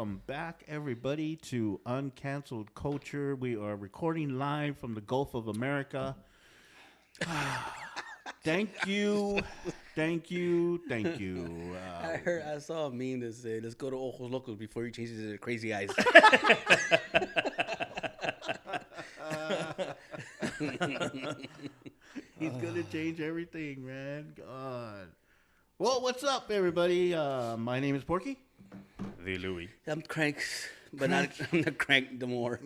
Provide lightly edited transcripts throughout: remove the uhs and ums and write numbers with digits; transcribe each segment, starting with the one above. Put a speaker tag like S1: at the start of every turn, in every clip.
S1: Welcome back, everybody, to Uncanceled Culture. We are recording live from the Gulf of America. Thank you.
S2: I saw a meme that said, "Let's go to Ojos Locos before he changes to Crazy Eyes."
S1: He's gonna change everything, man. God. Well, what's up, everybody? My name is Porky.
S3: The Louie.
S2: I'm Cranks, but I'm not Crank no more.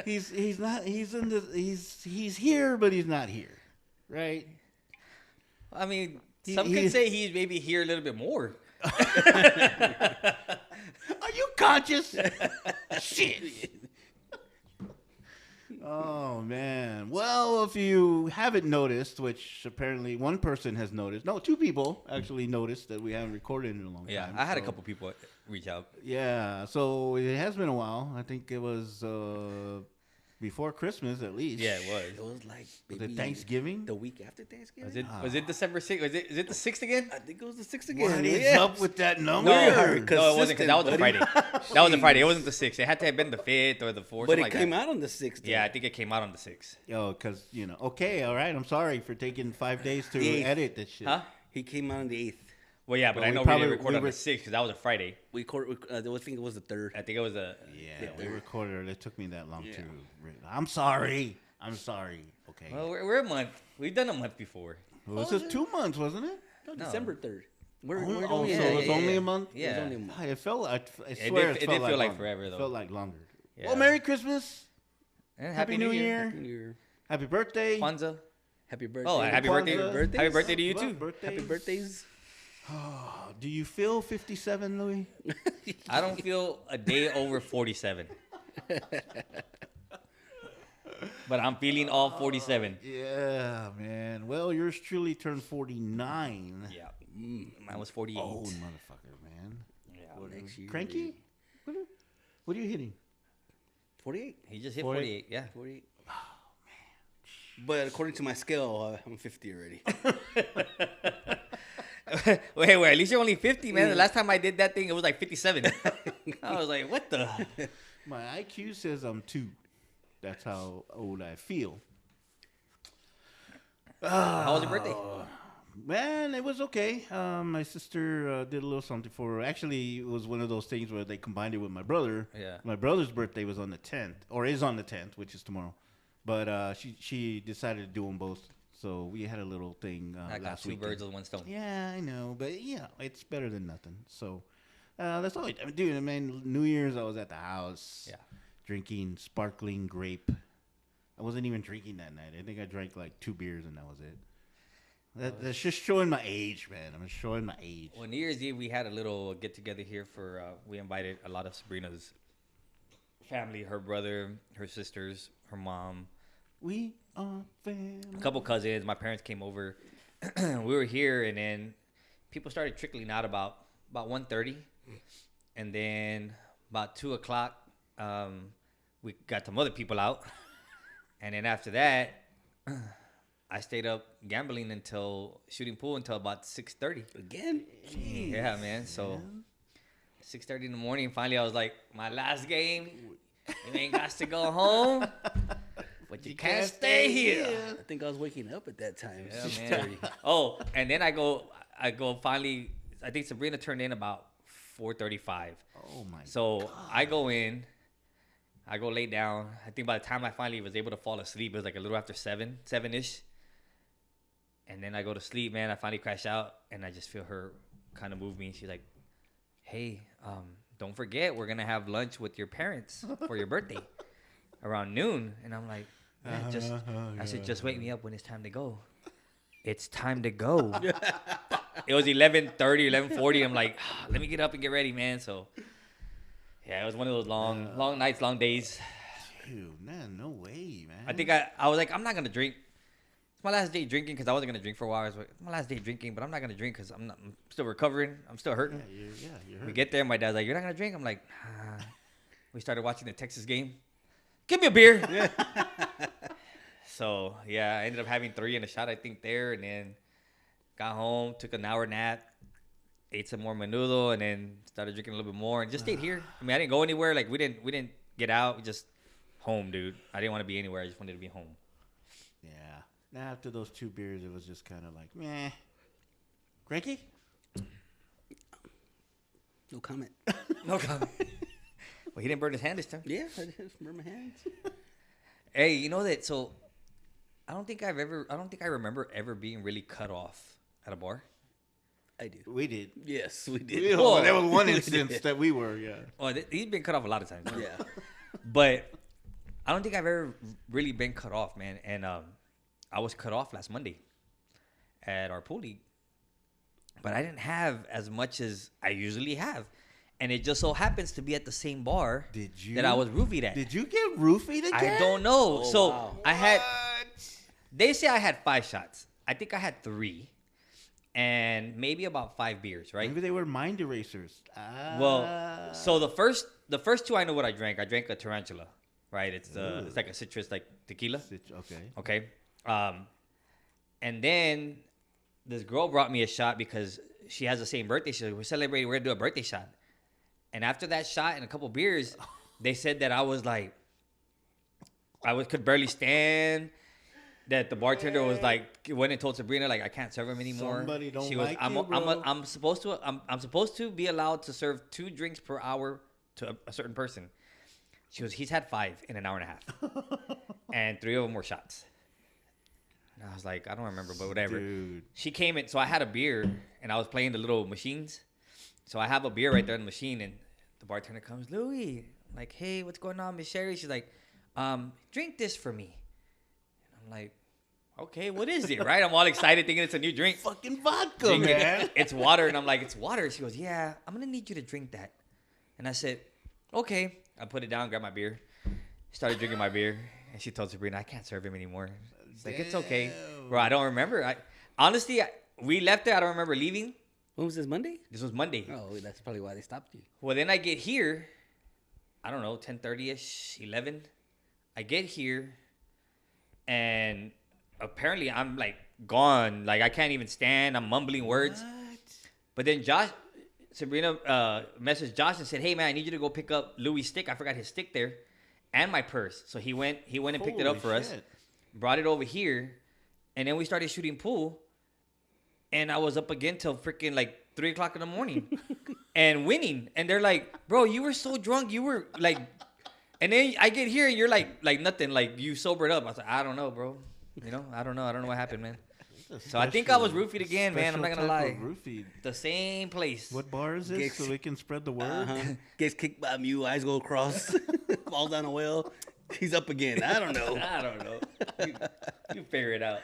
S1: He's not. He's here, but he's not here, right?
S3: I mean, some could say he's maybe here a little bit more.
S1: Are you conscious? Shit. Oh, man. Well, if you haven't noticed, which apparently one person has noticed. No, two people actually noticed that we haven't recorded in a long time.
S3: Yeah, I had a couple people reach out.
S1: Yeah, so it has been a while. I think it was before Christmas at least.
S3: Yeah, it was.
S2: It was like
S1: Was it Thanksgiving?
S2: the week after Thanksgiving.
S3: Was it December 6th? Was it the 6th again?
S2: I think it was the 6th again.
S1: What is up with that number?
S3: No, it wasn't, because that was a
S2: buddy.
S3: Friday. That was a Friday. It wasn't the 6th. It had to have been the 5th or the 4th.
S2: But it
S3: like
S2: came
S3: that.
S2: out on the 6th.
S3: Yeah, I think it came out on the 6th.
S1: Oh, because, okay, all right. I'm sorry for taking 5 days to edit this shit.
S3: Huh?
S2: He came out on the 8th.
S3: Well, yeah, but
S1: Well,
S3: I
S1: we
S3: know
S1: probably-
S3: we didn't record
S1: we
S3: on
S1: were-
S3: the 6th because that was a Friday.
S2: I think it was the 3rd.
S3: I think it was a...
S1: Yeah, we recorded it. It took me that long to... I'm sorry. Okay.
S3: Well, we're a month. We've done a month before.
S1: It was just 2 months, wasn't it?
S2: No, December 3rd.
S1: So it was
S3: yeah,
S1: only
S3: yeah.
S1: a month?
S3: Yeah.
S2: It was only a month.
S1: I felt. I
S3: It
S1: swear
S3: did
S1: it felt
S3: feel like
S1: longer.
S3: forever, though.
S1: It felt like longer.
S3: Yeah.
S1: Well, Merry Christmas.
S3: And
S1: Happy New Year.
S2: Happy New Year.
S1: Happy birthday.
S3: Kwanzaa.
S2: Happy birthday.
S3: Oh, happy birthday.
S1: Kwanzaa.
S3: Happy birthday to you,
S1: What?
S3: too.
S1: Birthdays?
S2: Happy birthdays.
S1: Do you feel 57, Louie?
S3: I don't feel a day over 47. But I'm feeling all 47.
S1: Yeah, man. Well, yours truly turned 49.
S3: Yeah. Mine was 48.
S1: Old motherfucker, man.
S3: Yeah.
S2: Next year.
S1: Cranky? What are you hitting?
S2: 48.
S3: He just hit
S1: 48.
S3: 48. Yeah.
S2: 48. Oh, man. But according to my scale, I'm 50 already.
S3: wait. At least you're only 50, man. The last time I did that thing, it was like 57. I was like, what the?
S1: My IQ says I'm 2. That's how old I feel.
S3: How was your birthday?
S1: Man, it was okay. My sister did a little something for her. Actually, it was one of those things where they combined it with my brother.
S3: Yeah.
S1: My brother's birthday was on the 10th, or is on the 10th, which is tomorrow. But she decided to do them both. So we had a little thing
S3: I got
S1: last
S3: two
S1: weekend.
S3: birds with one stone.
S1: Yeah, I know. But, it's better than nothing. So that's all I do. I mean, New Year's, I was at the house.
S3: Yeah.
S1: Drinking sparkling grape. I wasn't even drinking that night. I think I drank like 2 beers and that was it. That's just showing my age, man. I'm showing my age.
S3: Well, New Year's Eve, we had a little get together here for. We invited a lot of Sabrina's family, her brother, her sisters, her mom,
S1: We are family.
S3: a couple cousins. My parents came over. We were here, and then people started trickling out about 1:30, and then about 2:00. We got some other people out, and then after that, I stayed up gambling shooting pool until about 6:30.
S2: Again? Jeez.
S3: Yeah, man. So 6:30 in the morning. Finally, I was like, my last game. You ain't got to go home, but you can't stay here.
S2: I think I was waking up at that time.
S3: Yeah, man. Oh, and then I go finally. I think Sabrina turned in about 4:35.
S1: Oh my.
S3: So
S1: God.
S3: I go in. I go lay down. I think by the time I finally was able to fall asleep, it was like a little after 7-ish. And then I go to sleep, man. I finally crash out, and I just feel her kind of move me. She's like, hey, don't forget, we're going to have lunch with your parents for your birthday around noon. And I'm like, man, I said, just wake me up when it's time to go. It's time to go. It was 11:30, 11:40. I'm like, let me get up and get ready, man. So, yeah, it was one of those long nights, long days.
S1: Dude, man, no way, man.
S3: I think I was like, I'm not going to drink. It's my last day drinking because I wasn't going to drink for a while. I was like, it's my last day drinking, but I'm not going to drink because I'm still recovering. I'm still hurting.
S1: You're hurt.
S3: We get there, my dad's like, you're not going to drink? I'm like, nah. We started watching the Texas game. Give me a beer. So, yeah, I ended up having 3 and a shot, I think, there. And then got home, took an hour nap. ate some more menudo, and then started drinking a little bit more, and just stayed here. I mean, I didn't go anywhere. Like we didn't get out. We just home, dude. I didn't want to be anywhere. I just wanted to be home.
S1: Yeah. Now after those 2 beers, it was just kind of like, meh. Cranky?
S2: No comment.
S3: No comment. Well, he didn't burn his hand this time.
S2: Yeah, I just burn my hands.
S3: Hey, you know that? So, I don't think I remember ever being really cut off at a bar.
S2: I do.
S1: We did.
S2: Yes, we did.
S1: You know, there was one instance that we were, yeah.
S3: Oh, he's been cut off a lot of times.
S2: Yeah.
S3: But I don't think I've ever really been cut off, man. And I was cut off last Monday at our pool league. But I didn't have as much as I usually have. And it just so happens to be at the same bar that I was roofied at.
S1: Did you get roofied again?
S3: I don't know.
S2: Oh,
S3: so
S2: wow.
S3: I had, they say I had 5 shots. I think I had 3. And maybe about 5 beers, right?
S1: Maybe they were mind erasers.
S3: Well, so the first 2 I know what I drank. I drank a tarantula, right? It's like a citrus like tequila.
S1: Okay.
S3: And then this girl brought me a shot because she has the same birthday. She said, we're celebrating, we're gonna do a birthday shot. And after that shot and a couple beers, they said that I was like, could barely stand. That the bartender was like, went and told Sabrina like, I can't serve him anymore.
S1: Somebody don't
S3: she was,
S1: like you, bro.
S3: I'm supposed to be allowed to serve 2 drinks per hour to a certain person. She was, he's had 5 in an hour and a half, and 3 of them were shots. And I was like, I don't remember, but whatever.
S1: Dude.
S3: She came in, so I had a beer, and I was playing the little machines. So I have a beer right there in the machine, and the bartender comes, Louie, I'm like, hey, what's going on, Miss Sherry? She's like, drink this for me. And I'm like, okay, what is it, right? I'm all excited thinking it's a new drink.
S1: Fucking vodka,
S3: Thinking
S1: man.
S3: it's water, and I'm like, it's water. She goes, yeah, I'm going to need you to drink that. And I said, okay. I put it down, grabbed my beer, started drinking my beer, and she told Sabrina, I can't serve him anymore. It's like, it's okay. Bro, I don't remember. Honestly, we left there. I don't remember leaving.
S2: When was this, Monday?
S3: This was Monday.
S2: Oh, that's probably why they stopped you.
S3: Well, then I get here, I don't know, 10:30ish, 11. I get here, and apparently I'm like gone. Like I can't even stand. I'm mumbling words. But then Sabrina messaged Josh and said, hey man, I need you to go pick up Louie's stick. I forgot his stick there and my purse. So he went and picked it up for us, brought it over here, and then we started shooting pool. And I was up again till freaking like 3 o'clock in the morning and winning. And they're like, bro, you were so drunk. You were like, and then I get here and you're like nothing. Like you sobered up. I was like, I don't know, bro. You know, I don't know. I don't know what happened, man. So I think I was roofied again, man. I'm not going to lie. The same place.
S1: What bar is this so we can spread the word?
S2: Gets kicked by a mule, eyes go across, falls down a well. He's up again. I don't know.
S3: I don't know. You figure it out.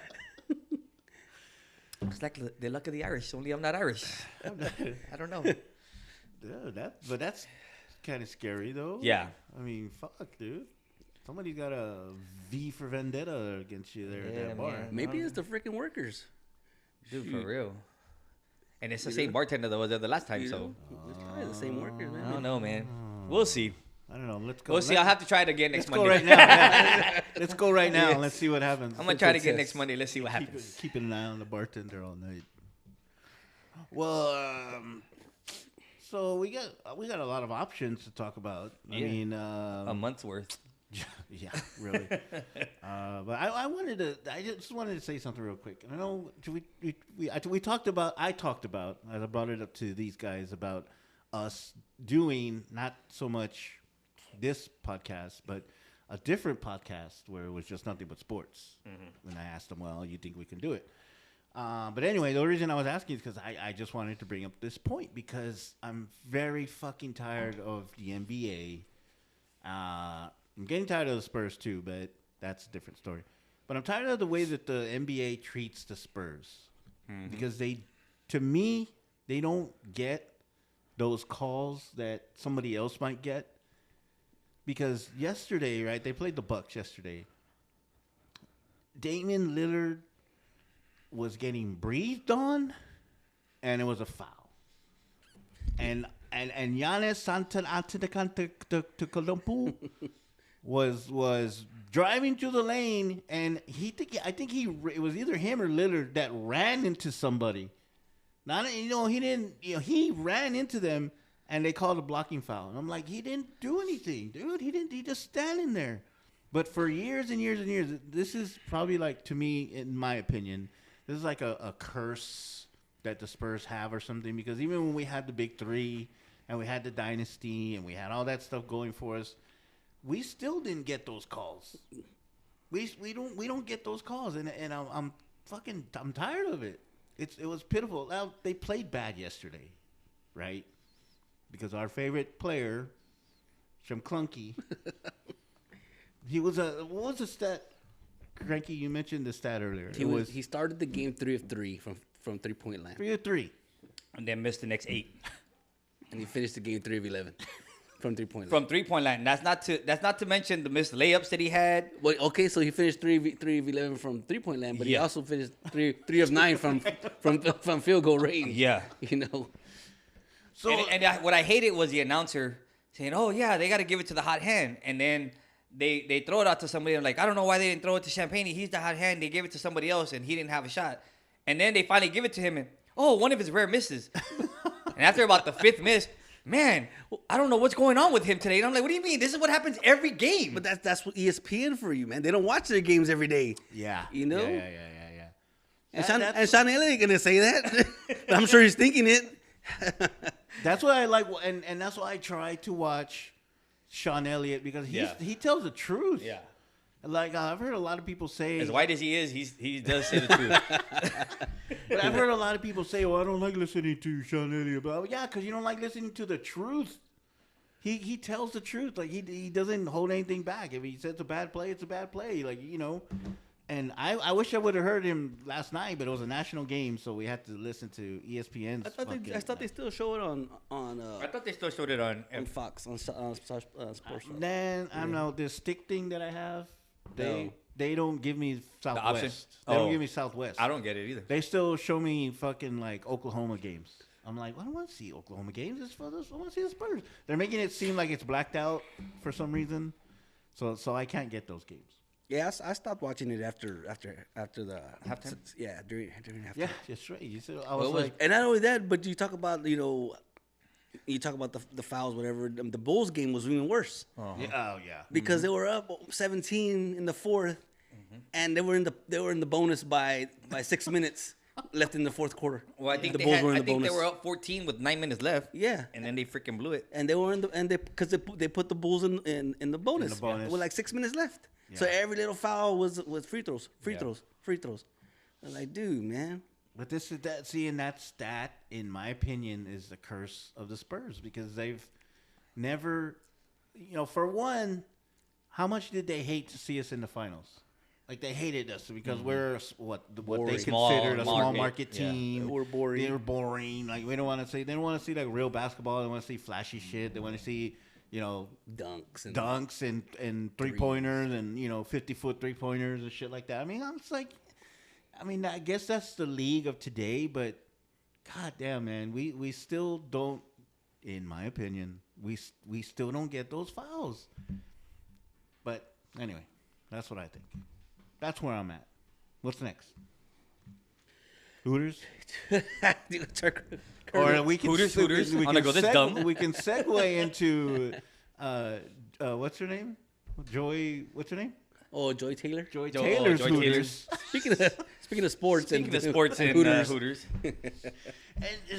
S3: It's like the luck of the Irish. Only I'm not Irish. I don't know.
S1: Yeah, but that's kind of scary, though.
S3: Yeah.
S1: I mean, fuck, dude. Somebody's got a V for vendetta against you there at that bar.
S3: man.
S2: Maybe it's the freaking workers.
S3: Dude, for real. And it's the same bartender that was there the last time, so.
S2: It's probably the same workers, man.
S3: I don't know, man. We'll see.
S1: I don't know. Let's go.
S3: We'll see. I'll have to try it again next
S1: Let's
S3: Monday.
S1: go right now. Let's go right now and let's see what happens.
S3: I'm going to try it again next Monday. Let's see what happens.
S1: Keeping an eye on the bartender all night. Well, so we got a lot of options to talk about. I
S3: Yeah.
S1: mean,
S3: A month's worth.
S1: yeah, really. But I just wanted to say something real quick. I know we talked about. I talked about. As I brought it up to these guys about us doing not so much this podcast, but a different podcast where it was just nothing but sports. Mm-hmm. And I asked them, well, you think we can do it? But anyway, the reason I was asking is because I just wanted to bring up this point because I'm very fucking tired of the NBA. I'm getting tired of the Spurs too, but that's a different story. But I'm tired of the way that the NBA treats the Spurs. Mm-hmm. Because to me, they don't get those calls that somebody else might get. Because yesterday, right, they played the Bucks yesterday. Damian Lillard was getting breathed on, and it was a foul. And Giannis Antetokounmpo was driving through the lane, and it was either him or Lillard that ran into somebody, Not, he didn't. He ran into them, and they called a blocking foul. And I'm like, he didn't do anything, dude. He didn't. He just standing there. But for years and years and years, this is probably like, to me, in my opinion, this is like a curse that the Spurs have or something. Because even when we had the big three, and we had the dynasty, and we had all that stuff going for us, we still didn't get those calls. We don't get those calls, and I'm tired of it. It was pitiful. Now, they played bad yesterday, right? Because our favorite player, Shem Clunky, he was what was the stat? Cranky, you mentioned the stat earlier.
S2: He started the game 3 of 3 from 3-point line.
S1: 3 of 3.
S3: And then missed the next 8.
S2: And he finished the game 3 of 11 from 3-point line.
S3: From 3-point line. That's not to mention the missed layups that he had.
S2: Well, okay, so he finished 3 of 11 from 3-point line, but he also finished 3 of 9 from field goal range.
S3: Yeah.
S2: So
S3: and what I hated was the announcer saying, "Oh yeah, they got to give it to the hot hand," and then they throw it out to somebody. I'm like, I don't know why they didn't throw it to Champagne. He's the hot hand. They gave it to somebody else, and he didn't have a shot. And then they finally give it to him, and one of his rare misses. And after about the 5th miss, man, I don't know what's going on with him today. And I'm like, what do you mean? This is what happens every game.
S2: But that's what ESPN for you, man. They don't watch their games every day.
S1: Yeah.
S2: Yeah.
S1: And
S2: Sean Elliott gonna say that, but I'm sure he's thinking it.
S1: That's what I like, and that's why I try to watch Sean Elliott, because he tells the truth.
S3: Yeah.
S1: Like, I've heard a lot of people say,
S3: As white as he is, he does say the truth.
S1: but I've heard a lot of people say, "Well, I don't like listening to Sean Elliott." But yeah, because you don't like listening to the truth. He tells the truth. Like, he doesn't hold anything back. If he says a bad play, it's a bad play. Like, And I wish I would have heard him last night, but it was a national game, so we had to listen to ESPN's.
S2: I thought they still show it on.
S3: I thought they still showed it on
S2: Fox on Sports.
S1: Then I don't know, this stick thing that I have. They don't give me
S3: option?
S1: Southwest. They don't give me Southwest.
S3: I don't get it either.
S1: They still show me fucking like Oklahoma games. I'm like, I don't want to see Oklahoma games. I want to see the Spurs. They're making it seem like it's blacked out for some reason, so I can't get those games.
S2: Yeah, I stopped watching it after the
S3: halftime.
S2: Yeah, during halftime.
S1: Yeah, that's right. You said I was like,
S2: and not only that, but you talk about the fouls, whatever. The Bulls game was even worse.
S3: Uh-huh.
S1: Yeah.
S2: Because they were up 17 in the 4th, and they were in the bonus by 6 minutes left in the 4th quarter.
S3: Well, I think
S2: the
S3: they
S2: Bulls
S3: had,
S2: were in
S3: I
S2: the
S3: think
S2: bonus.
S3: they were up 14 with 9 minutes left.
S2: Yeah,
S3: and then they freaking blew it.
S2: and they were because they put the Bulls in the bonus,
S1: In the bonus.
S2: with like 6 minutes left.
S1: Yeah.
S2: So every little foul was free throws. I'm like, dude, man.
S1: But this is that. See, and that, in my opinion, is the curse of the Spurs, because they've never, for one, how much did they hate to see us in the finals? Like, they hated us because we're what they considered a small market team.
S2: Yeah. We're boring.
S1: They were boring. Like, they don't want to see like real basketball. They want to see flashy shit. They want to see
S2: dunks
S1: and 3-pointers and 50-foot 3-pointers and shit like that. I mean, I guess that's the league of today, but goddamn, man, we still don't, in my opinion, we still don't get those fouls. But anyway, that's what I think. That's where I'm at. What's next? Hooters? Or we can
S3: Hooters.
S1: We
S3: I'm
S1: can
S3: gonna go this dumb.
S1: We can segue into what's her name? What's her name?
S2: Oh, Joy Taylor.
S1: Joy Taylor's
S3: Joy
S1: Hooters.
S2: Speaking of sports
S3: and
S2: Hooters.
S3: Hooters.
S1: And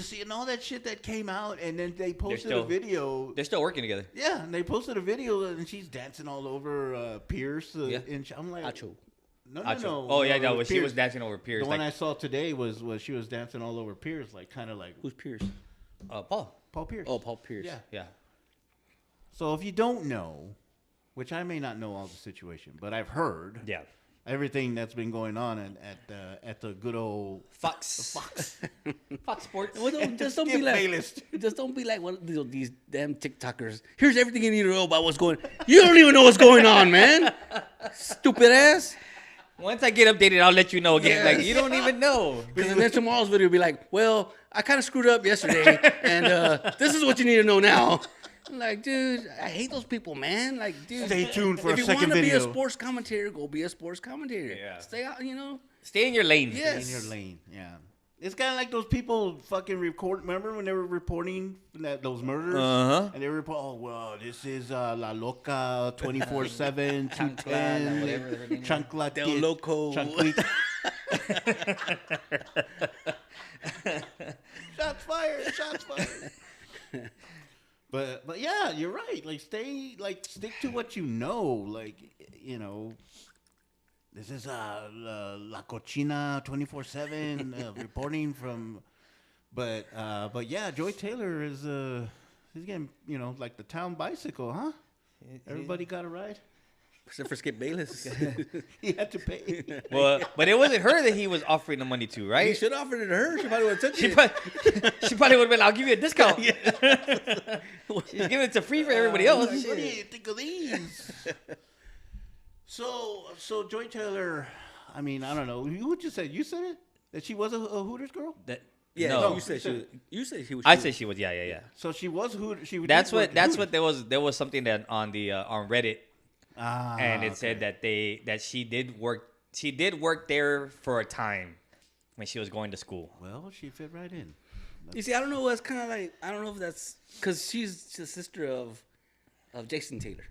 S1: see, and all that shit that came out, and then they posted a video.
S3: They're still working together.
S1: Yeah, and they posted a video, and she's dancing all over Pierce. And I'm like,
S2: Acho.
S1: No.
S3: Oh yeah, no. She was dancing over Pierce.
S1: The one I saw today was she was dancing all over Pierce, like kind of like.
S2: Who's Pierce?
S3: Paul
S1: Pierce.
S2: Oh, Paul Pierce.
S1: Yeah. So if you don't know, which I may not know all the situation, but I've heard.
S3: Yeah.
S1: Everything that's been going on at the good old
S3: Fox Sports.
S2: Well, just don't be like one of these damn TikTokers. Here's everything you need to know about what's going. You don't even know what's going on, man. Stupid ass.
S3: Once I get updated, I'll let you know again.
S2: Yes.
S3: Like, you don't even know.
S2: Because then tomorrow's video will be like, well, I kind of screwed up yesterday, and this is what you need to know now. I'm like, dude, I hate those people, man. Like, dude,
S1: stay tuned for a second video.
S2: If you want to be a sports commentator, go be a sports commentator.
S3: Yeah.
S2: Stay out,
S3: Stay in your lane.
S2: Yes.
S1: Stay in your lane, yeah. It's kind of like those people fucking record. Remember when they were reporting those murders?
S3: Uh-huh.
S1: And they report, oh, well, this is La Loca 24/7, 210, Chancla
S2: Del Loco.
S1: Shots fired. But yeah, you're right. Like stick to what you know. Like, you know, this is La Cochina 24/7 reporting from. But yeah, Joy Taylor is he's getting, you know, like the town bicycle, huh? Everybody got a ride.
S2: Except for Skip Bayless.
S1: He had to pay.
S3: Well, but it wasn't her that he was offering the money to, right?
S2: He should have offered it to her. She probably would have took
S3: She
S2: it.
S3: she probably would have been, I'll give you a discount. She's giving it to free for everybody else.
S1: Like, what do you think of these? So Joy Taylor, I mean, I don't know. Who'd you say? You said it? That she was a Hooters girl?
S2: Yeah,
S3: No.
S2: you said she was.
S3: I said she was, yeah.
S1: So she was Hooters.
S3: That's what there was something that on the on Reddit, and it said that she did work there for a time when she was going to school.
S1: Well, she fit right in.
S2: You see, I don't know what's kind of like. I don't know if that's because she's the sister of Jason Taylor.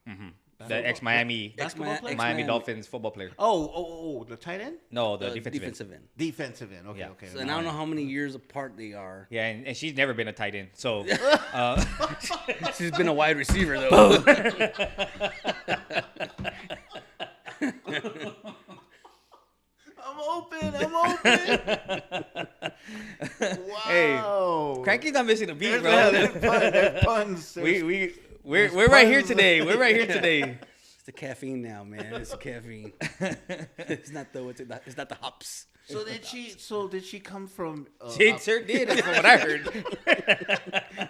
S3: Mm-hmm. The ex-Miami
S2: Ex-Miami
S3: Dolphins football player.
S1: Oh, the tight end?
S3: No, the defensive end.
S1: Defensive end. Okay,
S3: Yeah.
S1: okay.
S2: So, and I don't know how many years apart they are.
S3: Yeah, and she's never been a tight end. So
S2: She's been a wide receiver though.
S1: I'm open. Wow.
S3: Hey, Cranky's not missing a beat, bro.
S1: There's puns.
S3: We're right here today. We're right here today.
S2: It's the caffeine now, man. It's the caffeine. It's not the hops.
S1: So did she come from?
S3: She sure did, from what I heard.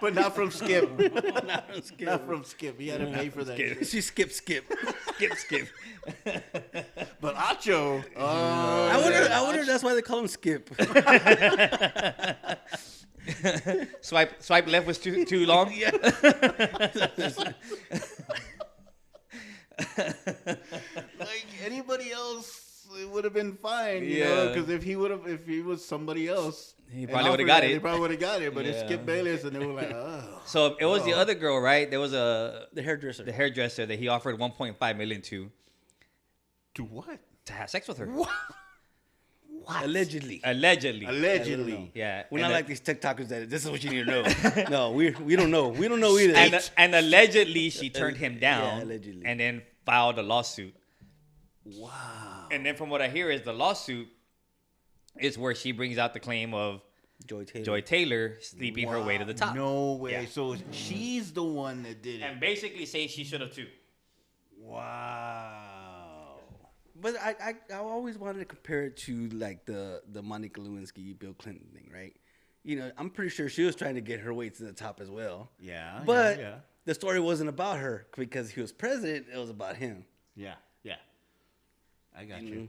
S1: But not from Skip.
S2: Not from Skip.
S1: Not from Skip. He had to pay for that. shit.
S2: She skip.
S3: Skip.
S1: But Acho.
S2: I wonder if that's why they call him Skip.
S3: Swipe left was too long.
S2: Yeah.
S1: Like anybody else, it would have been fine, you know, because if he was somebody else,
S3: he probably would have got it.
S1: He probably would have got it, but it's
S3: Yeah.
S1: Skip Bayless, and they were like, oh.
S3: So it was the other girl, right? There was
S2: The hairdresser.
S3: the hairdresser that he offered 1.5 million to
S1: what?
S3: have sex with her.
S1: What?
S2: Allegedly.
S1: Allegedly.
S3: Yeah.
S2: We're
S3: And
S2: not
S3: the-
S2: like these TikTokers that this is what you need to know. No, we don't know. We don't know either.
S3: and allegedly she turned him down.
S2: Yeah, allegedly.
S3: And then filed a lawsuit.
S1: Wow.
S3: And then from what I hear is the lawsuit is where she brings out the claim of
S2: Joy Taylor.
S3: sleeping her way to the top.
S1: No way.
S3: Yeah.
S1: So she's the one that did it.
S3: And basically say she should have too.
S1: Wow.
S2: But I always wanted to compare it to like the Monica Lewinsky, Bill Clinton thing, right? You know, I'm pretty sure she was trying to get her way to the top as well.
S1: Yeah.
S2: But
S1: yeah.
S2: the story wasn't about her because he was president. It was about him.
S1: Yeah. I got you.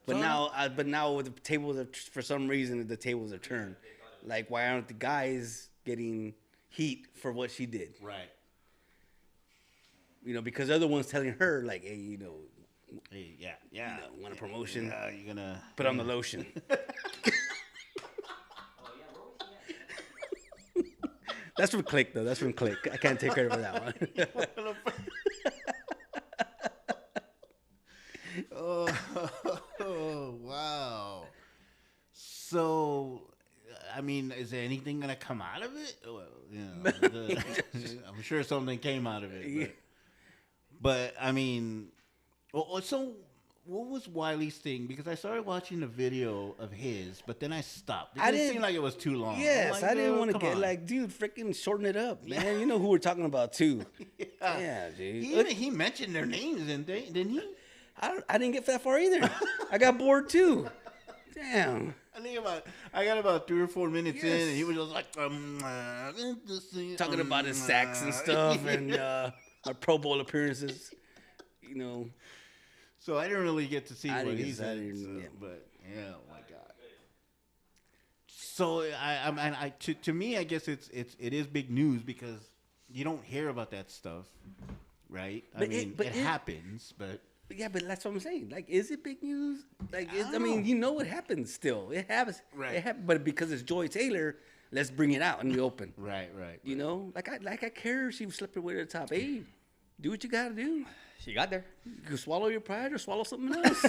S2: But
S1: So-
S2: now with the tables for some reason the tables have turned. Like, why aren't the guys getting heat for what she did?
S1: Right.
S2: You know, because they're the ones telling her like, hey, you know,
S1: Hey, yeah.
S2: you know, want a promotion?
S1: Yeah, you're gonna
S2: Put on the lotion. That's from Click, though. That's from Click. I can't take credit for that one.
S1: Oh, wow. So, I mean, is there anything gonna come out of it? Well, you know, I'm sure something came out of it. But I mean, so what was Wiley's thing? Because I started watching a video of his, but then I stopped. It didn't seem like it was too long.
S2: Yes,
S1: Like,
S2: I didn't want to
S1: come
S2: get
S1: on.
S2: like, dude, freaking shorten it up, man. You know who we're talking about too. Yeah, dude.
S1: He mentioned their names, didn't he?
S2: I didn't get that far either. I got bored too. Damn.
S1: I got about 3 or 4 minutes in,
S2: Yes.
S1: and he was just like,
S2: Talking about his sacks and stuff and my Pro Bowl appearances. You know.
S1: So I didn't really get to see
S2: I
S1: what
S2: didn't
S1: he
S2: get to-
S1: said,
S2: I didn't- yeah.
S1: but yeah, oh my god. So to me, I guess it is big news because you don't hear about that stuff, right? I
S2: But
S1: mean, it happens, but
S2: Yeah, but that's what I'm saying. Like, is it big news? Like, I mean, you know what happens still. It happens.
S1: Right.
S2: It happens, but because it's Joy Taylor, let's bring it out in the open.
S1: Right.
S2: You know? Like I care if she was slipping way to the top. Hey, do what you got to do.
S3: She got there.
S2: You can swallow your pride or swallow something else.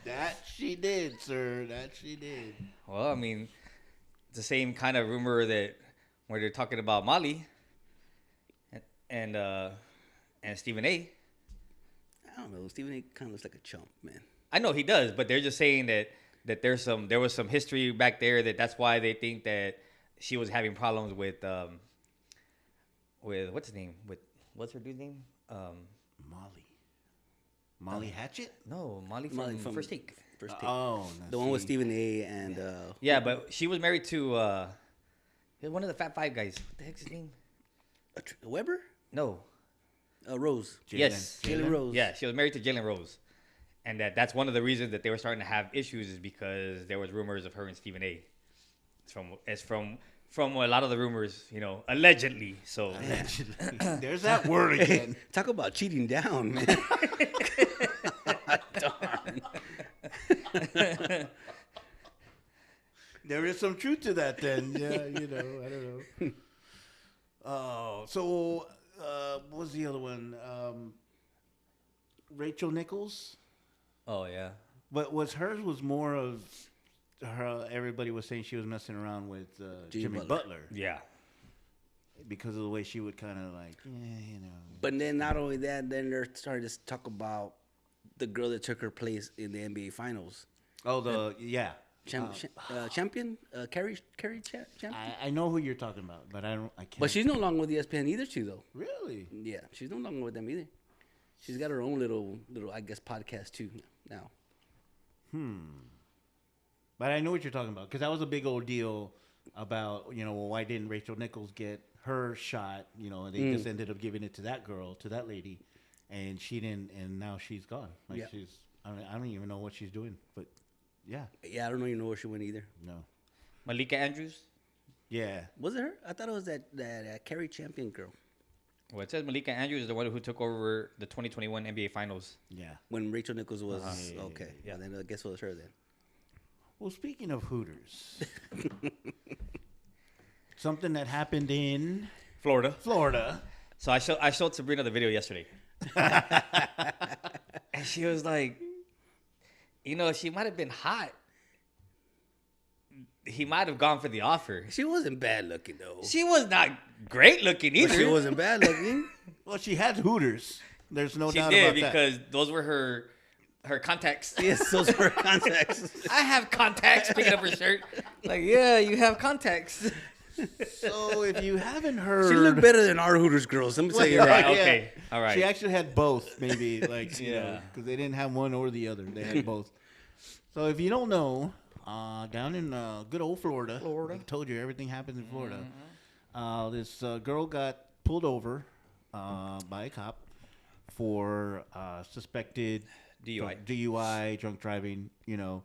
S1: That she did, sir. That she did.
S3: Well, I mean, it's the same kind of rumor that where they're talking about Molly and Stephen A.
S2: I don't know. Stephen A. kind of looks like a chump, man.
S3: I know he does, but they're just saying that there was some history back there that's why they think that she was having problems with what's his name? What's her dude's name?
S1: Molly Hatchet?
S3: No, Molly from First Take.
S2: First Take.
S1: Oh,
S2: the one with Stephen A. and
S3: Yeah, but she was married to one of the Fat Five guys. What the heck's his name?
S2: Weber?
S3: No.
S2: Rose.
S3: Yes.
S2: Jalen Rose.
S3: Yeah, she was married to Jalen Rose. And that's one of the reasons that they were starting to have issues is because there was rumors of her and Stephen A. It's from a lot of the rumors, you know, allegedly. So
S1: Allegedly. There's that word again.
S2: Talk about cheating down, man. Darn.
S1: There is some truth to that then. Yeah, you know, I don't know. Oh, so what was the other one? Rachel Nichols?
S3: Oh yeah.
S1: But hers was more of her. Everybody was saying she was messing around with Jimmy Butler.
S3: Yeah.
S1: Because of the way she would kind of like, you know.
S2: But then not only that, then they're starting to talk about the girl that took her place in the NBA Finals.
S1: Oh, yeah.
S2: Champion? Carrie Champion?
S1: I know who you're talking about, but I can't.
S2: But she's no longer with ESPN either, too, though.
S1: Really?
S2: Yeah, she's no longer with them either. She's got her own little, I guess, podcast, too, now.
S1: But I know what you're talking about, because that was a big old deal about, you know, well, why didn't Rachel Nichols get her shot? You know, and they just ended up giving it to that girl, to that lady, and she didn't, and now she's gone. Like,
S2: yeah.
S1: I don't even know what she's doing, but yeah.
S2: Yeah, I don't even know where she went either.
S1: No.
S3: Malika Andrews?
S1: Yeah.
S2: Was it her? I thought it was that Carrie Champion girl.
S3: Well, it says Malika Andrews is the one who took over the 2021 NBA Finals.
S1: Yeah.
S2: When Rachel Nichols was
S1: Yeah.
S2: okay. Yeah, then I guess it was her then.
S1: Well, speaking of Hooters, something that happened in
S3: Florida. So I showed Sabrina the video yesterday. And she was like, you know, she might have been hot. He might have gone for the offer.
S2: She wasn't bad looking though.
S3: She was not great looking either.
S2: But she wasn't bad looking.
S1: Well, she had Hooters. There's no
S3: She
S1: doubt
S3: did
S1: about that.
S3: because those were her contacts.
S2: Yes, those were contacts.
S3: I have contacts. Picking up her shirt. Like, yeah, you have contacts.
S1: So if you haven't heard,
S2: She looked better than our Hooters girls. Let me tell you
S3: Right,
S2: that.
S3: okay. All right.
S1: She actually had both, maybe, like, you know,
S3: Yeah.
S1: because they didn't have one or the other. They had both. So if you don't know, down in good old Florida, I told you everything happens in Florida. This girl got pulled over by a cop for suspected DUI, drunk driving, you know.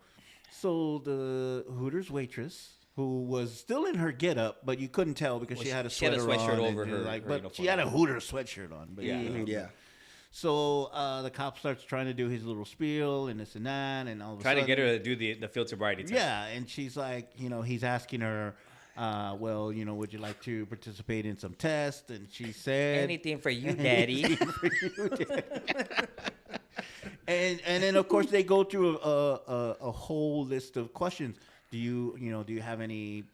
S1: So the Hooters waitress, who was still in her getup, but you couldn't tell because she had a sweater
S3: sweatshirt
S1: on
S3: over
S1: and,
S3: her
S1: like,
S3: her
S1: but
S3: uniform.
S1: she had a Hooters sweatshirt on. But,
S3: Yeah.
S1: you know.
S2: Yeah.
S1: So the cop starts trying to do his little spiel and this and that, and all of a
S3: Trying
S1: sudden,
S3: to get her to do the field sobriety test.
S1: yeah, and she's like, you know, he's asking her, well, you know, would you like to participate in some test? And she said,
S3: Anything for you, Daddy.
S1: and then of course they go through a whole list of questions. Do you have any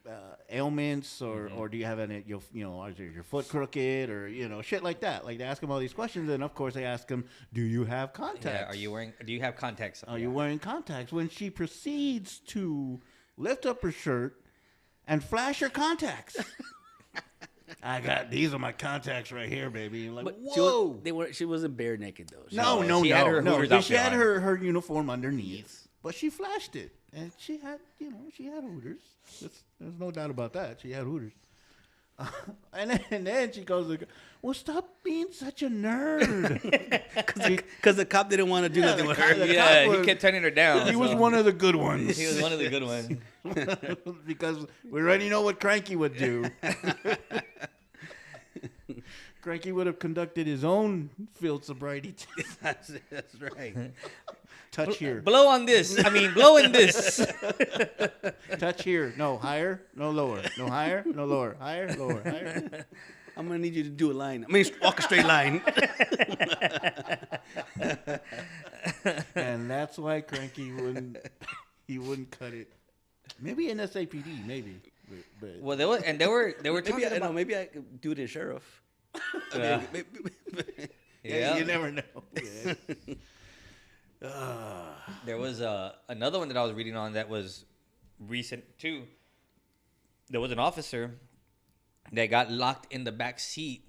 S1: ailments or do you have any, is your foot crooked or, you know, shit like that? Like they ask him all these questions, and of course they ask him, do you have contacts?
S3: Yeah, do you have contacts?
S1: Are you wearing contacts? When she proceeds to lift up her shirt and flash her contacts. These are my contacts right here, baby. Like,
S2: But
S1: whoa.
S2: she wasn't bare naked though.
S1: No.
S3: She had her Hooters outfit
S1: She had
S3: on.
S1: her uniform underneath, but she flashed it, and she had Hooters. There's no doubt about that. She had Hooters. And then she goes, well, stop being such a nerd.
S2: Because the cop didn't want to do nothing with her.
S3: Yeah, he kept turning her down.
S1: He was one of the good ones.
S3: He was one of the good ones.
S1: Because we already know what Cranky would do. Cranky would have conducted his own field sobriety test.
S2: That's right.
S1: Touch here.
S3: Blow on this. I mean, blow in this.
S1: Touch here. No, higher, no lower. No higher, no lower. Higher, lower, higher.
S2: I'm gonna need you to do a line. I mean, walk a straight line.
S1: And that's why Cranky wouldn't cut it. Maybe in SAPD, maybe. But
S3: Well, they were talking
S2: Maybe I
S3: about.
S2: know. Maybe I could do it as sheriff.
S3: Yeah.
S1: yeah,
S3: Yeah.
S1: you never know. Yeah.
S3: There was another one that I was reading on that was recent too. There was an officer that got locked in the back seat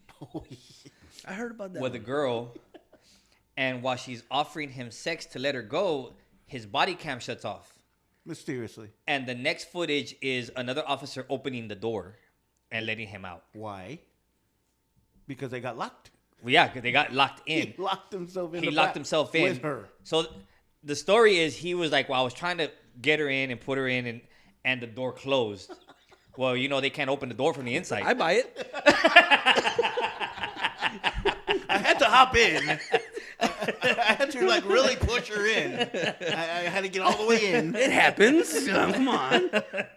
S2: I heard about that.
S3: with a girl, and while she's offering him sex to let her go, his body cam shuts off.
S1: Mysteriously.
S3: And the next footage is another officer opening the door and letting him out.
S1: Why? Because they got locked.
S3: Well, yeah, 'cause they got locked in.
S1: He locked himself in.
S3: He
S1: the
S3: locked
S1: back
S3: himself in
S1: with her.
S3: So the story is he was like, well, I was trying to get her in and put her in, and the door closed. Well, you know, they can't open the door from the inside.
S2: I buy it.
S1: I had to hop in. I had to like really push her in. I had to get all the way in.
S2: It happens. Come on.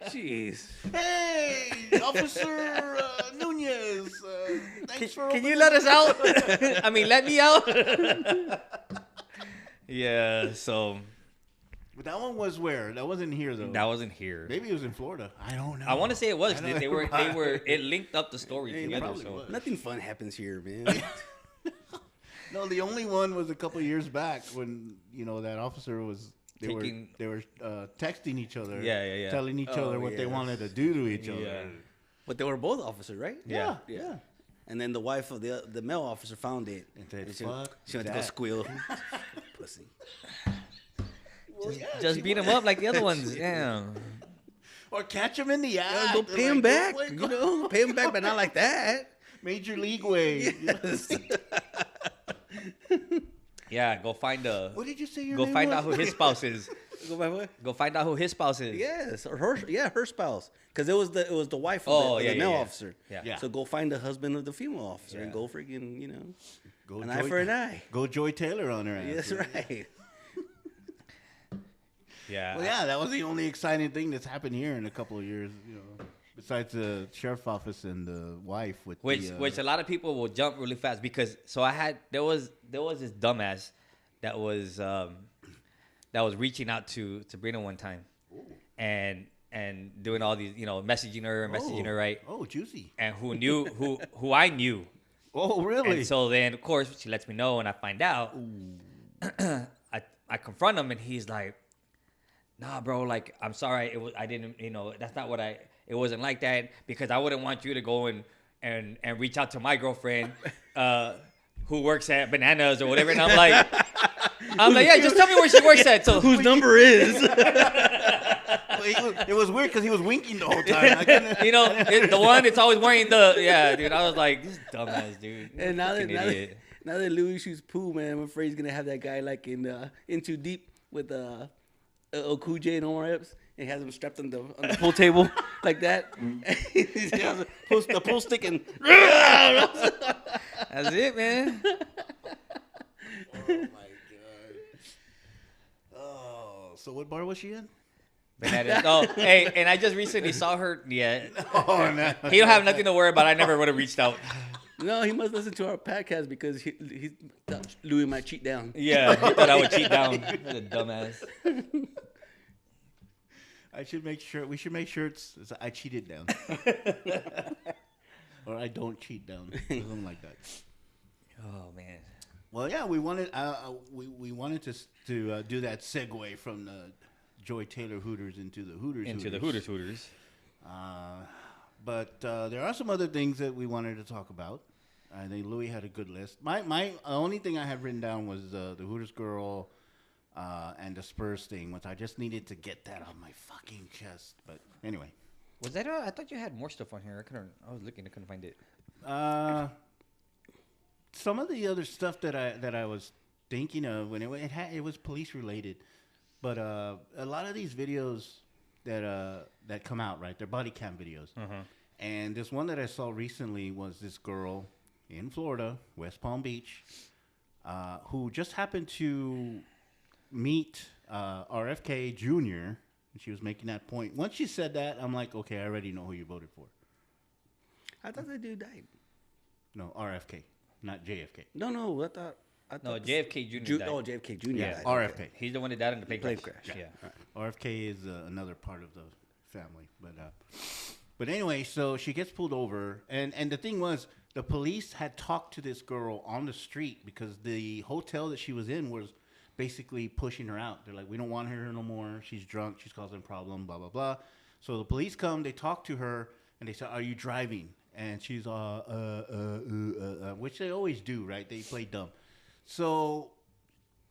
S2: Jeez.
S1: Hey, Officer Nunez. Thanks for
S3: Can you
S1: opening
S3: let us out? I mean, let me out. Yeah, so
S1: But that one was where? That wasn't here though.
S3: that wasn't here.
S1: Maybe it was in Florida. I don't know.
S3: I want to say it was.
S1: I don't
S3: They were. It linked up the story
S1: It
S3: together.
S1: probably
S3: So
S1: was.
S2: Nothing fun happens here, man.
S1: No, the only one was a couple years back when that officer was. They were texting each other.
S3: Yeah.
S1: Telling each other what they
S2: yes.
S1: wanted to do to each other.
S3: Yeah.
S2: But they were both officers, right?
S3: Yeah.
S1: Yeah.
S2: And then the wife of the male officer found it.
S1: And said,
S2: she
S1: "Fuck
S2: she went to go
S1: that."
S2: squeal. Pussy.
S3: just beat him up like the other ones. Damn.
S1: Or catch him in the act.
S2: Go pay him back. Pay him back, but not like that.
S1: Major League way.
S2: Yes.
S3: Yeah. Go find
S1: What did you say your
S3: Go
S1: name
S3: find
S1: was?
S3: out who his spouse is.
S2: Go by what?
S3: Go find out who his spouse is.
S2: Yes, or her spouse, because it was the wife of
S3: Oh,
S2: the
S3: yeah,
S2: male
S3: yeah.
S2: officer.
S3: Yeah.
S2: So go find the husband of the female officer and
S3: Yeah.
S2: go freaking
S1: Go
S2: an eye for an eye.
S1: Go Joy Taylor on her ass.
S2: That's right.
S3: Yeah.
S1: Well, yeah, that was the only exciting thing that's happened here in a couple of years. Besides the sheriff's office and the wife with
S3: Which a lot of people will jump really fast because there was this dumbass that was reaching out to Sabrina one time, and doing all these messaging her right,
S1: Oh, juicy.
S3: and who I knew.
S1: Oh, really?
S3: And so then, of course, she lets me know, and I find out. I confront him, and he's like, "Nah, bro. Like, I'm sorry. I didn't. That's not what I. It wasn't like that because I wouldn't want you to go and reach out to my girlfriend, who works at Bananas or whatever." And I'm like, yeah, just tell me where she works at. So
S2: Whose number is?
S1: It was weird because he was winking the whole time. I couldn't-
S3: the one that's always wearing dude. I was like, this dumbass dude.
S2: And now
S3: Fucking idiot.
S2: that Louie shoots pool, man, I'm afraid he's gonna have that guy like in Too Deep with Cool J and Omar Epps, and he has him strapped on the pool table like that. He has the pool stick and
S3: That's it, man.
S1: Oh my god. Oh, so what bar was she in?
S3: Bananas. Oh, hey, and I just recently saw her. Yeah,
S1: Oh no.
S3: he don't have nothing to worry about. I never would have reached out.
S2: no, he must listen to our podcast because he thought Louie might cheat down.
S3: Yeah, he thought I would cheat down. What a dumbass.
S1: We should make sure it's I cheated down. Or I don't cheat down. Something like that.
S3: Oh man.
S1: Well, yeah, we wanted we wanted to do that segue from the Joy Taylor Hooters into the Hooters. But there are some other things that we wanted to talk about. I think Louie had a good list. My only thing I had written down was the Hooters girl and the Spurs thing, which I just needed to get that off my fucking chest. But anyway.
S3: Was that? I thought you had more stuff on here. I was looking. I couldn't find it.
S1: Some of the other stuff that I was thinking of when it was police related, but a lot of these videos that come out, right, they're body cam videos. And this one that I saw recently was this girl in Florida, West Palm Beach, who just happened to meet RFK Jr., and she was making that point. Once she said that, I'm like, okay, I already know who you voted for.
S2: I thought that dude died.
S1: No, RFK, not JFK.
S2: No, I thought
S3: No, JFK Jr. died.
S2: Oh, JFK Jr.
S3: Yeah,
S2: died.
S1: RFK.
S2: Okay.
S3: He's the one that died in the plane crash.
S2: Yeah.
S1: RFK is another part of the family, but anyway, so she gets pulled over, and the thing was, the police had talked to this girl on the street because the hotel that she was in was basically pushing her out. They're like, we don't want her here no more. She's drunk. She's causing a problem. Blah blah blah. So the police come. They talk to her, and they say, "Are you driving?" And she's which they always do, right? They play dumb. So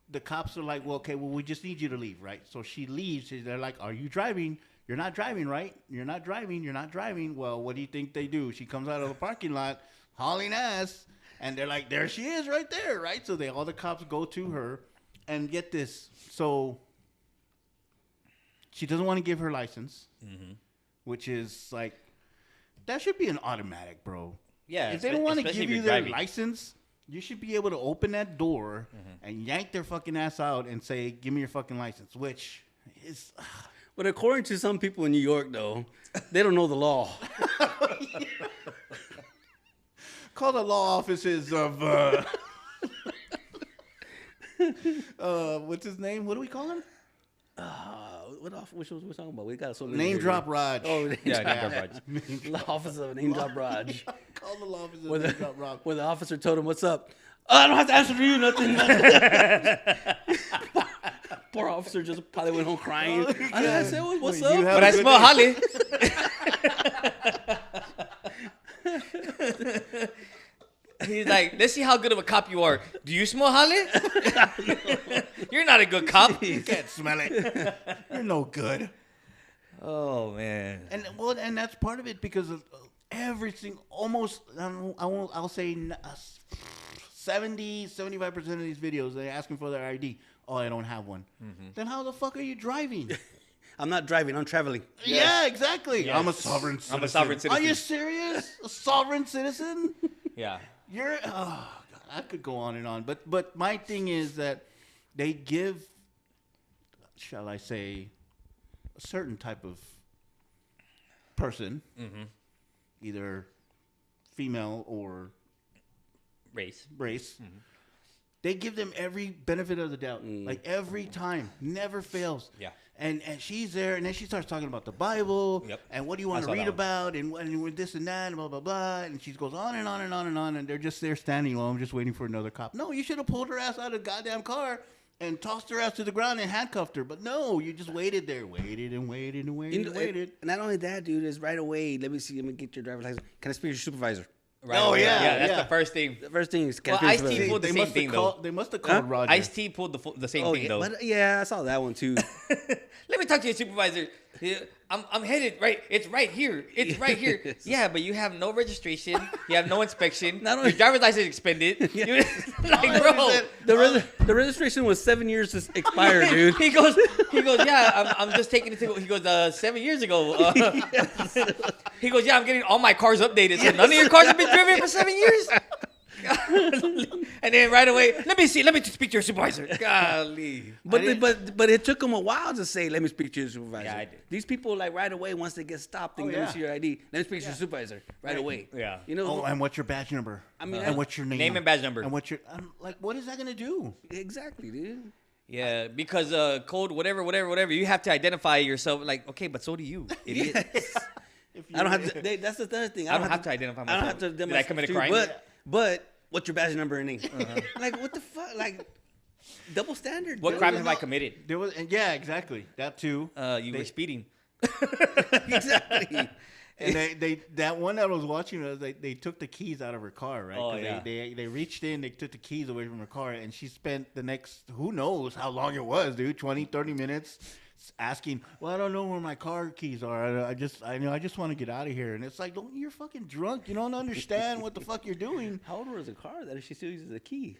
S1: the cops are like, well, okay, well, we just need you to leave, right? So she leaves. They're like, are you driving? You're not driving, right? You're not driving. You're not driving. Well, what do you think they do? She comes out of the parking lot hauling ass, and they're like, there she is right there, right? So all the cops go to her, and get this. So she doesn't want to give her license, which is like, that should be an automatic, bro.
S3: Yeah.
S1: If they don't want to
S3: especially
S1: give
S3: if
S1: you
S3: you're
S1: their
S3: driving.
S1: license, you should be able to open that door and yank their fucking ass out and say, give me your fucking license, which is...
S2: But according to some people in New York, though, they don't know the law.
S1: Call the law offices of... what's his name? What do we call him?
S2: Which was we're talking about? We got so many.
S1: Name drop Raj.
S2: Oh,
S3: Yeah, name drop Raj.
S2: the office of name drop Raj.
S1: Call the law office of
S2: Where
S1: name drop Raj.
S2: the officer told him, "What's up?" Oh, I don't have to answer to you nothing. Poor officer just probably went home crying. I said, "What's
S1: Well, you
S2: up?"
S1: have
S3: But I
S1: a good
S3: smell
S1: day.
S3: Holly. He's like, let's see how good of a cop you are. Do you smell Holly? You're not a good cop.
S1: You can't smell it. You're no good.
S3: Oh man.
S1: And that's part of it because of everything. Almost, I'll say 75% of these videos they're asking for their ID. Oh, I don't have one. Then how the fuck are you driving?
S2: I'm not driving. I'm traveling.
S1: Yeah, exactly.
S3: Yes.
S1: I'm a sovereign citizen.
S3: I'm a sovereign citizen.
S1: Are you serious? A sovereign citizen?
S3: Yeah.
S1: You're. Oh, God, I could go on and on, but my thing is that they give, shall I say, a certain type of person, either female or
S3: Race.
S1: they give them every benefit of the doubt, like every time, never fails.
S3: Yeah.
S1: And she's there, and then she starts talking about the Bible,
S3: Yep.
S1: and what do you want
S3: I
S1: to
S3: saw
S1: read
S3: that one.
S1: about, and with this and that, and blah, blah, blah. And she goes on and on and on and on, and they're just there standing while I'm just waiting for another cop. No, you should have pulled her ass out of the goddamn car and tossed her ass to the ground and handcuffed her. But no, you just waited there, waited and waited and waited and waited.
S2: And not only that, dude, is right away. Let me get your driver's license. Can I speak to your supervisor?
S3: Right
S1: Oh,
S3: away.
S1: yeah,
S3: That's
S1: yeah.
S3: the first thing.
S2: The first thing is, can
S3: Well,
S2: I speak to
S3: Ice-T
S2: your
S3: pulled the same thing, though.
S1: They must have called Roger.
S3: Ice-T pulled the same thing, though.
S2: But yeah, I saw that one too.
S3: Let me talk to your supervisor. Yeah, I'm headed right. It's right here. It's right here. Yeah, but you have no registration. You have no inspection.
S2: Not only-
S3: Your driver's license expended.
S2: Yeah.
S3: Like, bro.
S2: The registration was 7 years expired, dude.
S3: He goes. Yeah, I'm just taking it to. He goes. 7 years ago. He goes. Yeah, I'm getting all my cars updated. So none of your cars have been driven for 7 years. And then right away, let me speak to your supervisor. Golly.
S2: But it took them a while to say, "Let me speak to your supervisor."
S3: Yeah, I did.
S2: These people, like, right away, once they get stopped, and let me see your ID. Let me speak to your supervisor right away.
S3: Yeah.
S2: You know.
S1: Oh, and what's your badge number?
S2: I mean,
S1: and what's your name?
S3: Name and badge number.
S1: And what's your what is that gonna do?
S2: Exactly, dude.
S3: Yeah, because code whatever. You have to identify yourself. Like, okay, but so do you, idiot.
S2: I don't have to. That's the third thing.
S3: I don't have to identify myself.
S2: I don't have to.
S3: Did I commit a crime?
S2: But what's your badge number and name? Like, what the fuck? Like, double standard.
S3: What
S2: dude.
S3: crime have I committed?
S1: There was, and yeah, exactly that too.
S3: You were speeding.
S2: Exactly.
S1: And they that one that I was watching, they took the keys out of her car, right?
S3: Oh,
S1: 'Cause
S3: yeah.
S1: They reached in, they took the keys away from her car, and she spent the next, who knows how long it was, dude, 20, 30 minutes asking, well, I don't know where my car keys are. I just want to get out of here. And it's like, you're fucking drunk. You don't understand what the fuck you're doing.
S2: How old was the car that she still uses a key?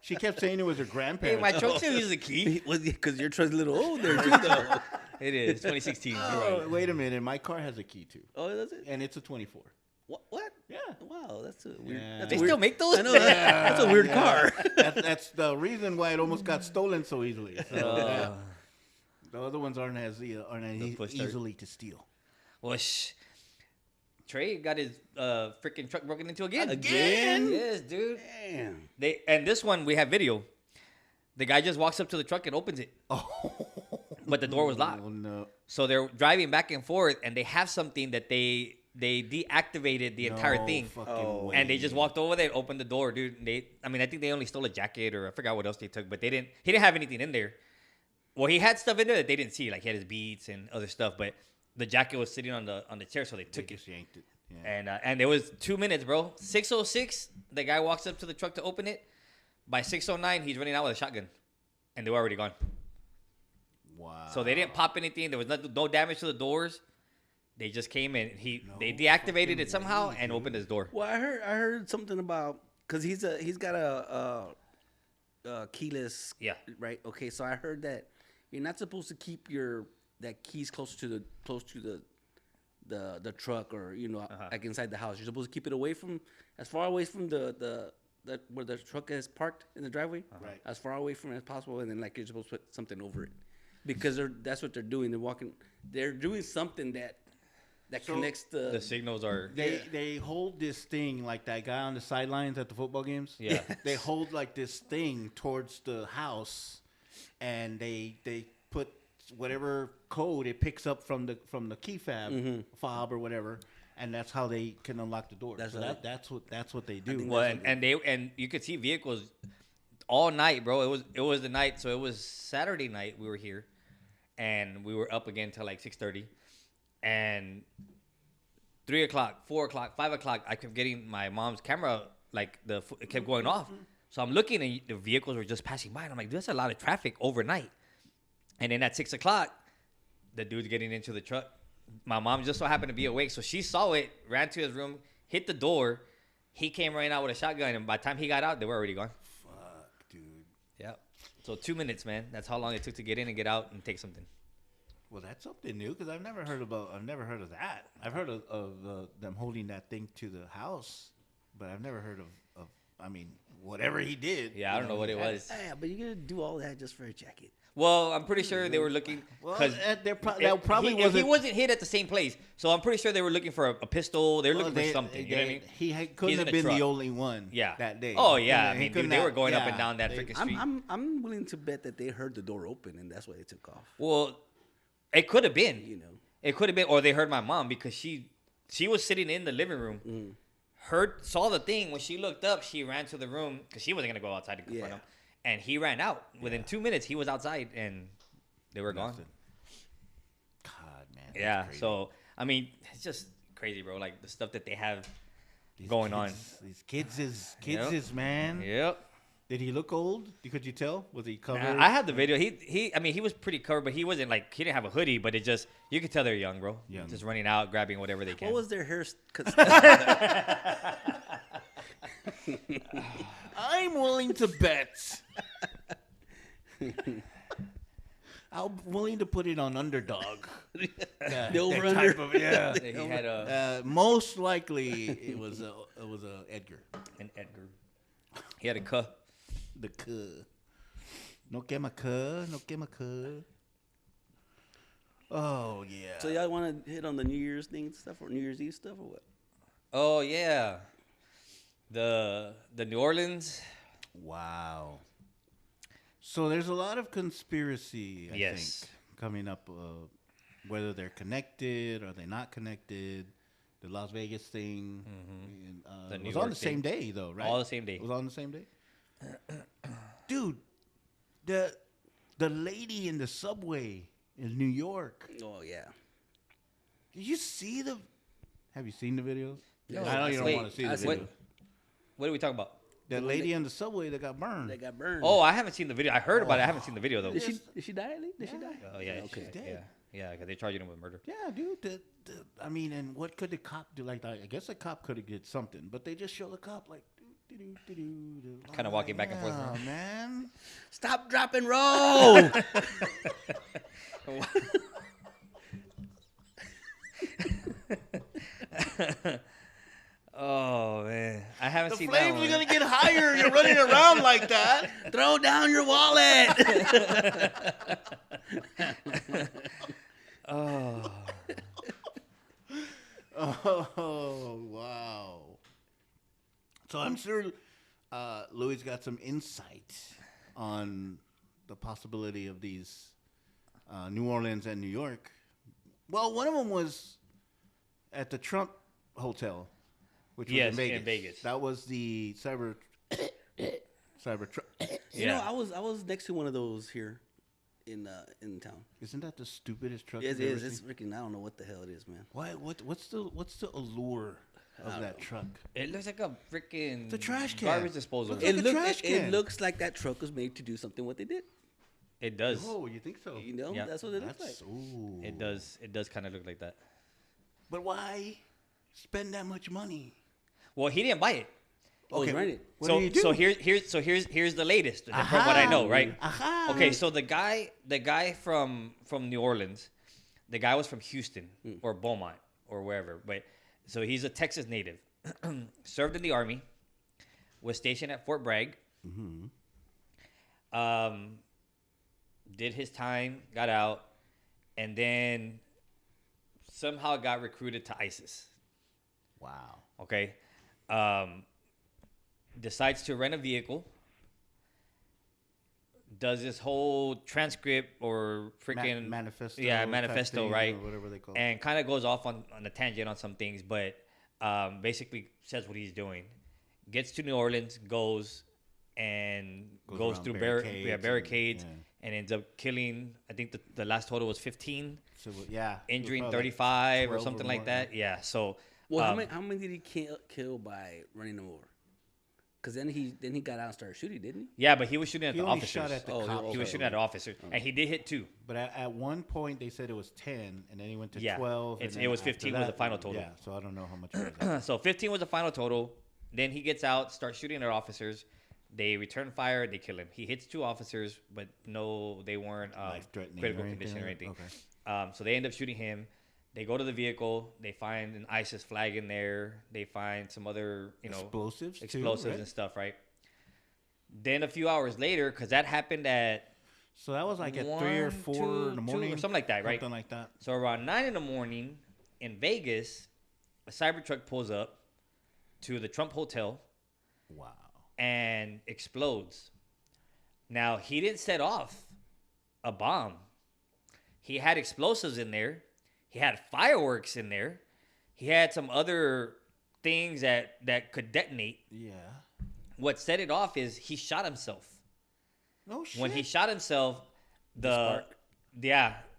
S1: She kept saying it was her
S3: Hey,
S1: grandparents.
S3: my truck still uses a key.
S2: Because your truck's a little old there, too, though.
S3: It is 2016. You're
S1: Oh,
S3: right.
S1: wait a minute. My car has a key too.
S2: Oh, does it?
S1: And it's a 24.
S2: What?
S1: Yeah.
S2: wow, that's a weird.
S1: Yeah.
S2: That's
S3: They
S2: a weird,
S3: still make those?
S2: I know that's a weird car.
S1: That's the reason why it almost got stolen so easily. So, the other ones aren't as
S3: push start.
S1: easily to steal.
S3: Well, Trey got his freaking truck broken into again.
S2: Again?
S3: Yes, dude.
S2: Damn.
S3: And this one we have video. The guy just walks up to the truck and opens it.
S1: Oh,
S3: But the door was locked.
S1: Oh no!
S3: So they're driving back and forth, and they have something that they deactivated the entire
S1: No
S3: thing,
S1: fucking way.
S3: and they just walked over there and opened the door, dude. I think they only stole a jacket or I forgot what else they took, but he didn't have anything in there. Well, he had stuff in there that they didn't see, like he had his beats and other stuff, but the jacket was sitting on the chair, so they took it.
S1: Just yanked it. Yeah.
S3: And it was 2 minutes, bro. 6:06, the guy walks up to the truck to open it. By 6:09, he's running out with a shotgun, and they were already gone.
S1: Wow.
S3: So they didn't pop anything. There was no damage to the doors. They just came in. They deactivated it somehow and opened his door.
S2: Well, I heard something about because he's got a keyless.
S3: Yeah.
S2: Right. Okay. So I heard that you're not supposed to keep that keys close to the truck or like inside the house. You're supposed to keep it as far away from the where the truck is parked in the driveway.
S1: Right.
S2: As far away from it as possible, and then like you're supposed to put something over it because that's what they're doing. They're doing something that connects
S3: The signals are.
S1: They hold this thing like that guy on the sidelines at the football games.
S3: Yeah.
S1: They hold like this thing towards the house, and they put whatever code it picks up from the key fob or whatever, and that's how they can unlock the door. That's what they do.
S3: Well, and you could see vehicles all night, bro. It was the night, so it was Saturday night. We were here, and we were up again till like 6:30. And 3 o'clock, 4 o'clock, 5 o'clock, I kept getting my mom's camera, like it kept going off. So I'm looking and the vehicles were just passing by. And I'm like, there's a lot of traffic overnight. And then at 6 o'clock, the dude's getting into the truck. My mom just so happened to be awake. So she saw it, ran to his room, hit the door. He came running out with a shotgun. And by the time he got out, they were already gone.
S1: Fuck, dude.
S3: Yeah. So 2 minutes, man. That's how long it took to get in and get out and take something.
S1: Well, that's something new because I've never heard of that. I've heard of them holding that thing to the house, but I've never heard of whatever he did.
S3: Yeah, I don't know what it was.
S2: Yeah, but you're gonna do all that just for a jacket.
S3: Well, I'm pretty sure they were looking because he wasn't hit at the same place. So I'm pretty sure they were looking for a pistol. They were looking for something. You know what I mean?
S1: He couldn't have been the only one.
S3: Yeah.
S1: That day.
S3: Oh yeah, I mean, dude, they were going up and down that freaking street.
S2: I'm willing to bet that they heard the door open and that's why they took off.
S3: Well, it could have been. It could have been, or they heard my mom because she was sitting in the living room, saw the thing. When she looked up, she ran to the room because she wasn't gonna go outside to confront him, and he ran out. Within 2 minutes, he was outside, and they were gone.
S1: God, man.
S3: Yeah. So I mean, it's just crazy, bro. Like the stuff that they have going on.
S1: These kids is man.
S3: Yep.
S1: Did he look old? Could you tell? Was he covered?
S3: I had the video. He was pretty covered, but he wasn't like he didn't have a hoodie. But it just you could tell they're young, bro.
S1: Young.
S3: Just running out, grabbing whatever they can.
S2: What was their hair?
S1: I'm willing to bet. I'm willing to put it on underdog.
S2: The over-under.
S1: Yeah.
S3: He had a
S1: most likely it was Edgar.
S3: an Edgar. He had a cuh.
S1: The cuh. No quema cuh. No quema cuh. Oh yeah.
S2: So y'all want to hit on the New Year's stuff or New Year's Eve stuff or what?
S3: Oh yeah, the New Orleans.
S1: Wow. So there's a lot of conspiracy, I think, coming up. Whether they're connected or they're not connected. The Las Vegas thing. It was on the same day, though, right?
S3: All the same day.
S1: It was on the same day. Dude, the lady in the subway in New York.
S2: Oh yeah.
S1: Did you see the? Have you seen the videos?
S3: No,
S1: I know you don't want to see the video.
S3: What are we talking about?
S1: That lady in the subway that got burned.
S3: Oh, I haven't seen the video. I heard about it. I haven't seen the video though.
S2: Did she die? Did she die?
S3: Oh yeah,
S1: she's dead.
S3: Yeah, because they're charging him with murder.
S1: Yeah, dude. I mean, and what could the cop do? Like, I guess the cop could have did something, but they just show the cop like,
S3: Kind of walking back and forth.
S1: Oh man,
S2: stop, drop, and roll.
S3: Oh haven't
S1: The
S3: seen
S1: flames
S3: that
S1: are
S3: one.
S1: gonna get higher. You're running around like that.
S2: Throw down your wallet.
S3: Oh,
S1: Oh wow! So I'm sure Louis got some insight on the possibility of these New Orleans and New York. Well, one of them was at the Trump Hotel, which was
S3: Yes,
S1: in Vegas.
S3: in Vegas.
S1: That was the cyber truck.
S2: You
S3: Yeah.
S2: know, I was next to one of those here in town.
S1: Isn't that the stupidest truck?
S2: It
S1: you've ever
S2: is. It's
S1: seen?
S2: freaking. I don't know what the hell it is, man.
S1: Why? What's the allure of that truck?
S3: it looks like a freaking
S1: It's a trash can.
S3: garbage disposal.
S1: Looks like a trash
S2: It
S1: can.
S2: looks like that truck was made to do something what they did.
S3: It does.
S1: Oh, you think so?
S2: You know,
S3: Yeah.
S2: that's what it looks like.
S1: Ooh.
S3: It does. It does kind of look like that.
S1: But why spend that much money?
S3: Well, he didn't buy it.
S2: Oh,
S1: Okay,
S2: he's renting.
S1: what
S3: so
S1: do you do?
S3: so here's the latest from what I know, right?
S1: Aha.
S3: Okay, so the guy from New Orleans, the guy was from Houston or Beaumont or wherever, but so he's a Texas native, served in the army, was stationed at Fort Bragg, did his time, got out, and then somehow got recruited to ISIS.
S1: Wow.
S3: Okay, decides to rent a vehicle. Does this whole transcript or freaking
S1: manifesto.
S3: yeah,
S1: type
S3: manifesto,
S1: thing,
S3: right?
S1: Or whatever they call it.
S3: And kind of goes off on a tangent on some things, but basically says what he's doing. Gets to New Orleans, goes
S1: Goes around
S3: through
S1: barricades
S3: barricades,
S1: and-
S3: and ends up killing. I think the last total was 15,
S1: So, yeah.
S3: injuring
S1: Probably like
S3: 35 or
S1: 12
S3: something
S1: more.
S3: like that. Yeah. So
S2: Well, how many did he kill by running them over? Because then he got out and started shooting, didn't he?
S3: yeah, but he was shooting at
S1: He
S3: the
S1: only
S3: officers.
S1: shot at the
S2: Oh,
S1: cops.
S3: He was shooting at the officers, and he did hit 2.
S1: But at one point, they said it was 10, and then he went to
S3: Yeah.
S1: 12. and
S3: It
S1: then
S3: was
S1: after
S3: 15 was the
S1: that-
S3: final total.
S1: Yeah, so I don't know how much it was.
S3: So 15 was the final total. Then he gets out, starts shooting at officers. They return fire. They kill him. He hits 2 officers, but no, they weren't
S1: Life-threatening
S3: critical
S1: or anything
S3: condition or
S1: like that?
S3: anything. So they end up shooting him. They go to the vehicle. They find an ISIS flag in there. They find some other,
S1: Explosives, too,
S3: explosives
S1: right?
S3: and stuff, right? Then a few hours later, because that happened at
S1: So that was like at 3 or
S3: 1,
S1: 4
S3: 2,
S1: in the
S3: 2
S1: morning.
S3: or something like that, right?
S1: Something like that.
S3: So around 9 in the morning in Vegas, a Cybertruck pulls up to the Trump Hotel
S1: Wow.
S3: and explodes. Now, he didn't set off a bomb. He had explosives in there. He had fireworks in there. He had some other things that could detonate.
S1: Yeah.
S3: What set it off is he shot himself.
S1: No shit.
S3: When he shot himself,
S2: spark?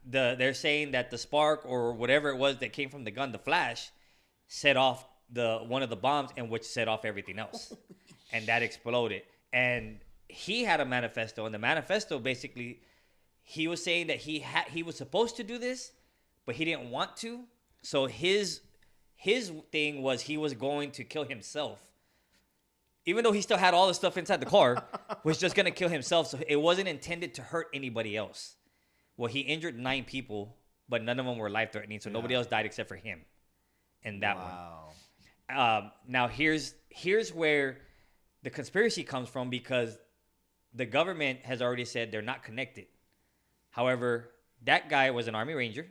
S3: they're saying that the spark or whatever it was that came from the gun, the flash, set off one of the bombs, and which set off everything else, and that exploded. And he had a manifesto, and the manifesto basically, he was saying that he was supposed to do this, but he didn't want to. So his thing was he was going to kill himself. Even though he still had all the stuff inside the car, was just going to kill himself. So it wasn't intended to hurt anybody else. Well, he injured 9 people, but none of them were life-threatening. So nobody else died except for him in that one. Now, here's where the conspiracy comes from, because the government has already said they're not connected. However, that guy was an Army Ranger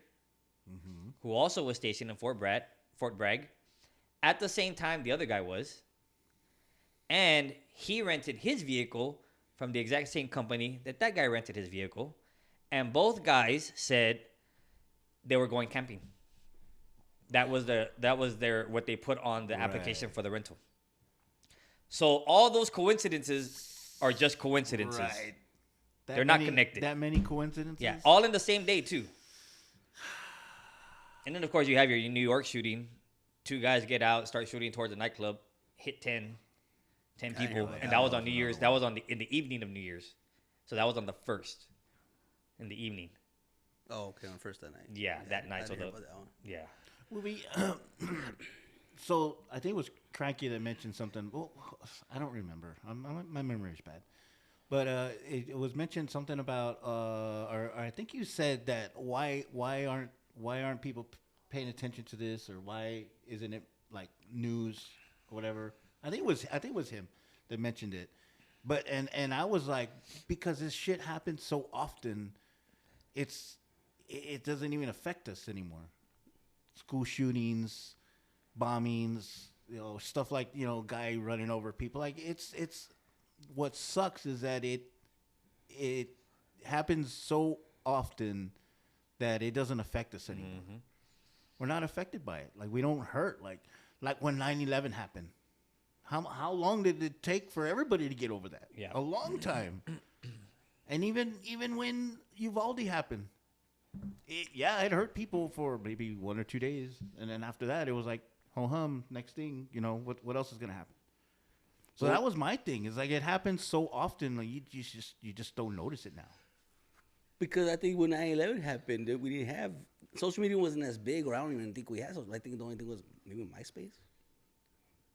S3: who also was stationed in Fort Bragg. At the same time, the other guy was. And he rented his vehicle from the exact same company that guy rented his vehicle. And both guys said they were going camping. That was their what they put on the application for the rental. So all those coincidences are just coincidences.
S1: Right.
S3: They're not connected.
S1: That many coincidences?
S3: Yeah, all in the same day too. And then of course you have your New York shooting. 2 guys get out, start shooting towards a nightclub, hit 10 people, and that was on New Year's. That was in the evening of New Year's. So that was on the 1st in the evening.
S2: Oh, okay, on first that night.
S3: Yeah, that night.
S2: I
S3: So
S2: didn't hear about that one.
S3: yeah.
S1: Well, so I think it was Cranky that mentioned something. Well, I don't remember. My memory is bad. But it was mentioned something about, or I think you said that why aren't people paying attention to this, or why isn't it like news or whatever I think it was him that mentioned it. But and I was like, because this shit happens so often, it doesn't even affect us anymore. School shootings, bombings, stuff like, guy running over people. Like it's what sucks is that it happens so often that it doesn't affect us anymore. Mm-hmm. We're not affected by it. Like we don't hurt. Like when 9/11 happened. How long did it take for everybody to get over that?
S3: Yeah.
S1: A long time. And even when Uvalde happened, it hurt people for maybe 1 or 2 days, and then after that it was like ho hum. Next thing, what else is gonna happen? So that was my thing. Is like it happens so often, like you just don't notice it now.
S2: Because I think when 9/11 happened, we didn't have social media wasn't as big, or I don't even think we had social. I think the only thing was maybe MySpace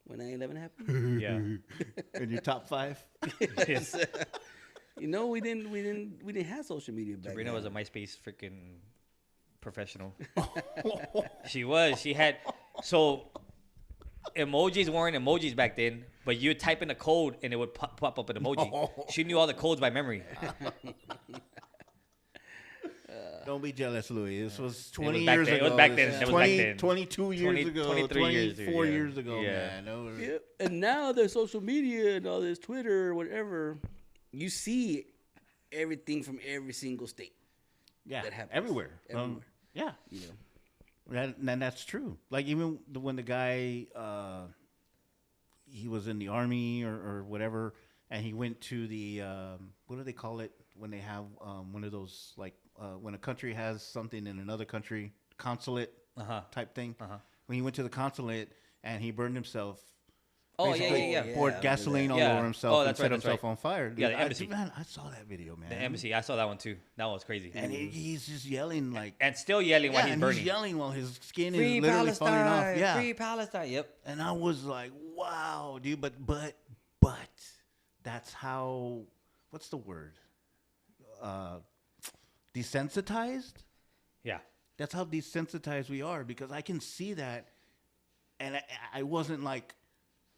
S2: when 9/11 happened.
S3: Yeah.
S1: In your top 5.
S3: Yes.
S2: We didn't have social media back
S3: Sabrina
S2: then.
S3: was a MySpace freaking professional. She was. She had emojis weren't emojis back then, but you would type in a code and it would pop up an emoji.
S1: No.
S3: She knew all the codes by memory.
S1: Don't be jealous, Louie. This was
S3: It
S1: 20
S3: was back
S1: years
S3: then.
S1: ago.
S3: It was back then. It was back then.
S1: 22 years ago.
S3: 23 years
S1: 24
S3: ago,
S1: years ago,
S3: yeah.
S1: man. No,
S2: Yep. And now there's social media and all this Twitter or whatever. You see everything from every single state.
S1: yeah,
S2: That happens.
S1: everywhere.
S2: Everywhere.
S1: Yeah.
S2: You know.
S1: And that's true. Like even when the guy, he was in the army or whatever, and he went to the what do they call it when they have one of those like when a country has something in another country, consulate type thing. When he went to the consulate and he burned himself.
S3: Oh,
S1: basically
S3: yeah.
S1: Poured gasoline all over himself and set himself on fire.
S3: Yeah, the embassy.
S1: Man, I saw that video, man.
S3: The embassy. I saw that one too. That one was crazy.
S1: And he's just yelling like.
S3: And still yelling while he's
S1: and
S3: burning.
S1: he's yelling while his skin
S3: Free
S1: is literally
S3: Palestine,
S1: falling off. Yeah.
S3: Free Palestine. Yep.
S1: And I was like, wow, dude. But that's how. What's the word? Desensitized.
S3: Yeah.
S1: That's how desensitized we are, because I can see that, and I wasn't like,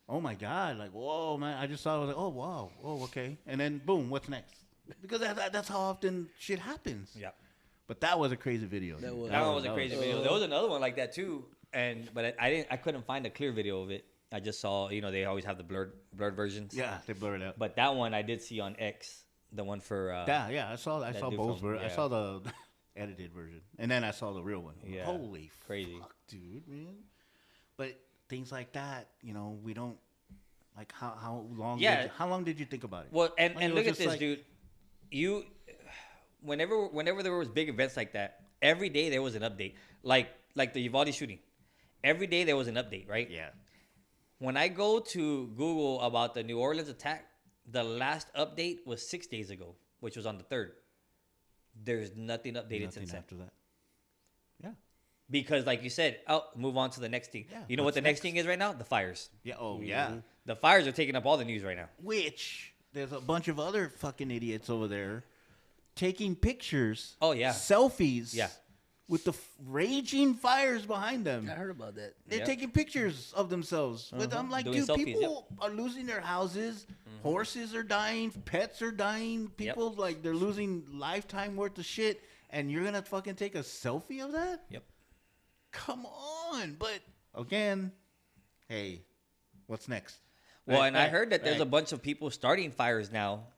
S1: oh my god, like whoa, man. I just thought I was like, oh wow, oh okay, and then boom, what's next? Because that's how often shit happens.
S3: Yeah.
S1: But that was a crazy video.
S2: That was-
S3: That one was a crazy video. There was another one like that too, but I couldn't find a clear video of it. I just saw, they always have the blurred versions.
S1: Yeah, they blurred it out.
S3: But that one I did see on X, the one for
S1: I saw
S3: dude
S1: both.
S3: from-
S1: I
S3: yeah.
S1: saw the edited version, and then I saw the real one.
S3: Yeah.
S1: Holy
S3: Crazy.
S1: fuck, dude, man. But things like that, we don't like. How long?
S3: Yeah.
S1: How long did you think about it?
S3: Well, and
S1: Like, it
S3: look
S1: was
S3: at
S1: just
S3: this,
S1: like-
S3: dude. You, whenever there was big events like that, every day there was an update. Like the Uvalde shooting, every day there was an update, right?
S1: Yeah.
S3: When I go to Google about the New Orleans attack, the last update was 6 days ago, which was on the 3rd. There's nothing updated
S1: Nothing
S3: since then.
S1: after that. Yeah.
S3: Because, like you said, move on to the next thing.
S1: Yeah,
S3: You know what
S1: what's
S3: the next
S1: next?
S3: thing is right now? The fires.
S1: Yeah. Oh, yeah.
S3: The fires are taking up all the news right now.
S1: Which there's a bunch of other fucking idiots over there taking pictures.
S3: Oh, yeah.
S1: Selfies.
S3: Yeah.
S1: With the raging fires behind them.
S2: I heard about that.
S1: They're
S3: Yep.
S1: taking pictures of themselves. With I'm like,
S3: Doing
S1: dude,
S3: selfies,
S1: people are losing their houses. Horses are dying. Pets are dying. People like they're losing lifetime worth of shit. And you're gonna fucking take a selfie of that?
S3: Yep.
S1: Come on. But again, hey, what's next?
S3: Well,
S1: Right,
S3: and I
S1: right,
S3: heard that there's a
S1: right.
S3: bunch of people starting fires now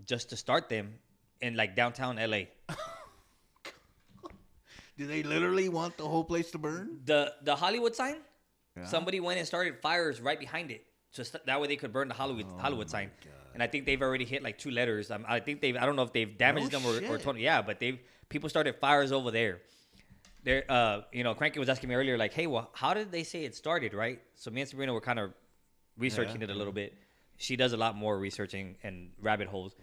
S3: just to start them in, like, downtown LA.
S1: Do they literally want the whole place to burn?
S3: The Hollywood sign,
S1: Yeah.
S3: somebody went and started fires right behind it. Just that way they could burn the Hollywood sign. And I think they've already hit like 2 letters. I think I don't know if they've damaged
S1: No
S3: them or
S1: shit.
S3: torn. Yeah, but people started fires over there. There, Cranky was asking me earlier, like, hey, well, how did they say it started, right? So me and Sabrina were kind of researching it a little bit. She does a lot more researching and rabbit holes.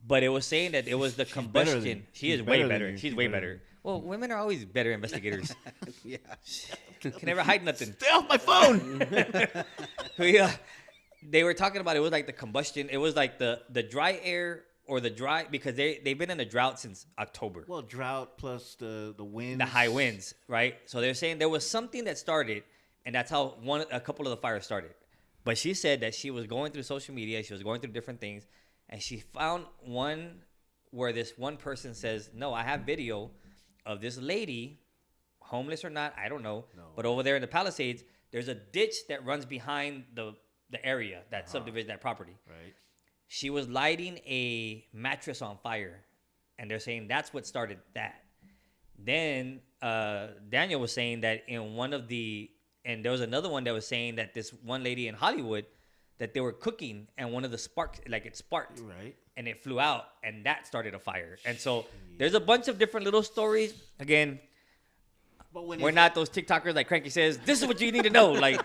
S3: But it was saying that it was the
S1: She's better
S3: combustion.
S1: than-
S3: She
S1: she's
S3: is way
S1: better than
S3: better.
S1: you.
S3: She's
S1: She's
S3: way
S1: better
S3: better. Well, women are always better investigators.
S2: Yeah.
S3: Can never hide nothing.
S1: Stay off my phone.
S3: Yeah, they were talking about it was like the combustion. It was like the dry air or the dry because they've been in a drought since October.
S1: Well, drought plus the wind.
S3: The high winds, right? So they're saying there was something that started, and that's how a couple of the fires started. But she said that she was going through social media. She was going through different things. And she found one where this one person says, no, I have video of this lady, homeless or not, I don't know. No. But over there in the Palisades, there's a ditch that runs behind the area, that subdivision, that property.
S1: Right.
S3: She was lighting a mattress on fire. And they're saying that's what started that. Then Daniel was saying that in one of the, and there was another one that was saying that this one lady in Hollywood, that they were cooking and one of the sparks, like it sparked.
S1: Right.
S3: And it flew out and that started a fire. And so there's a bunch of different little stories. Again, but we're not those TikTokers like Cranky says, this is what you need to know. Like,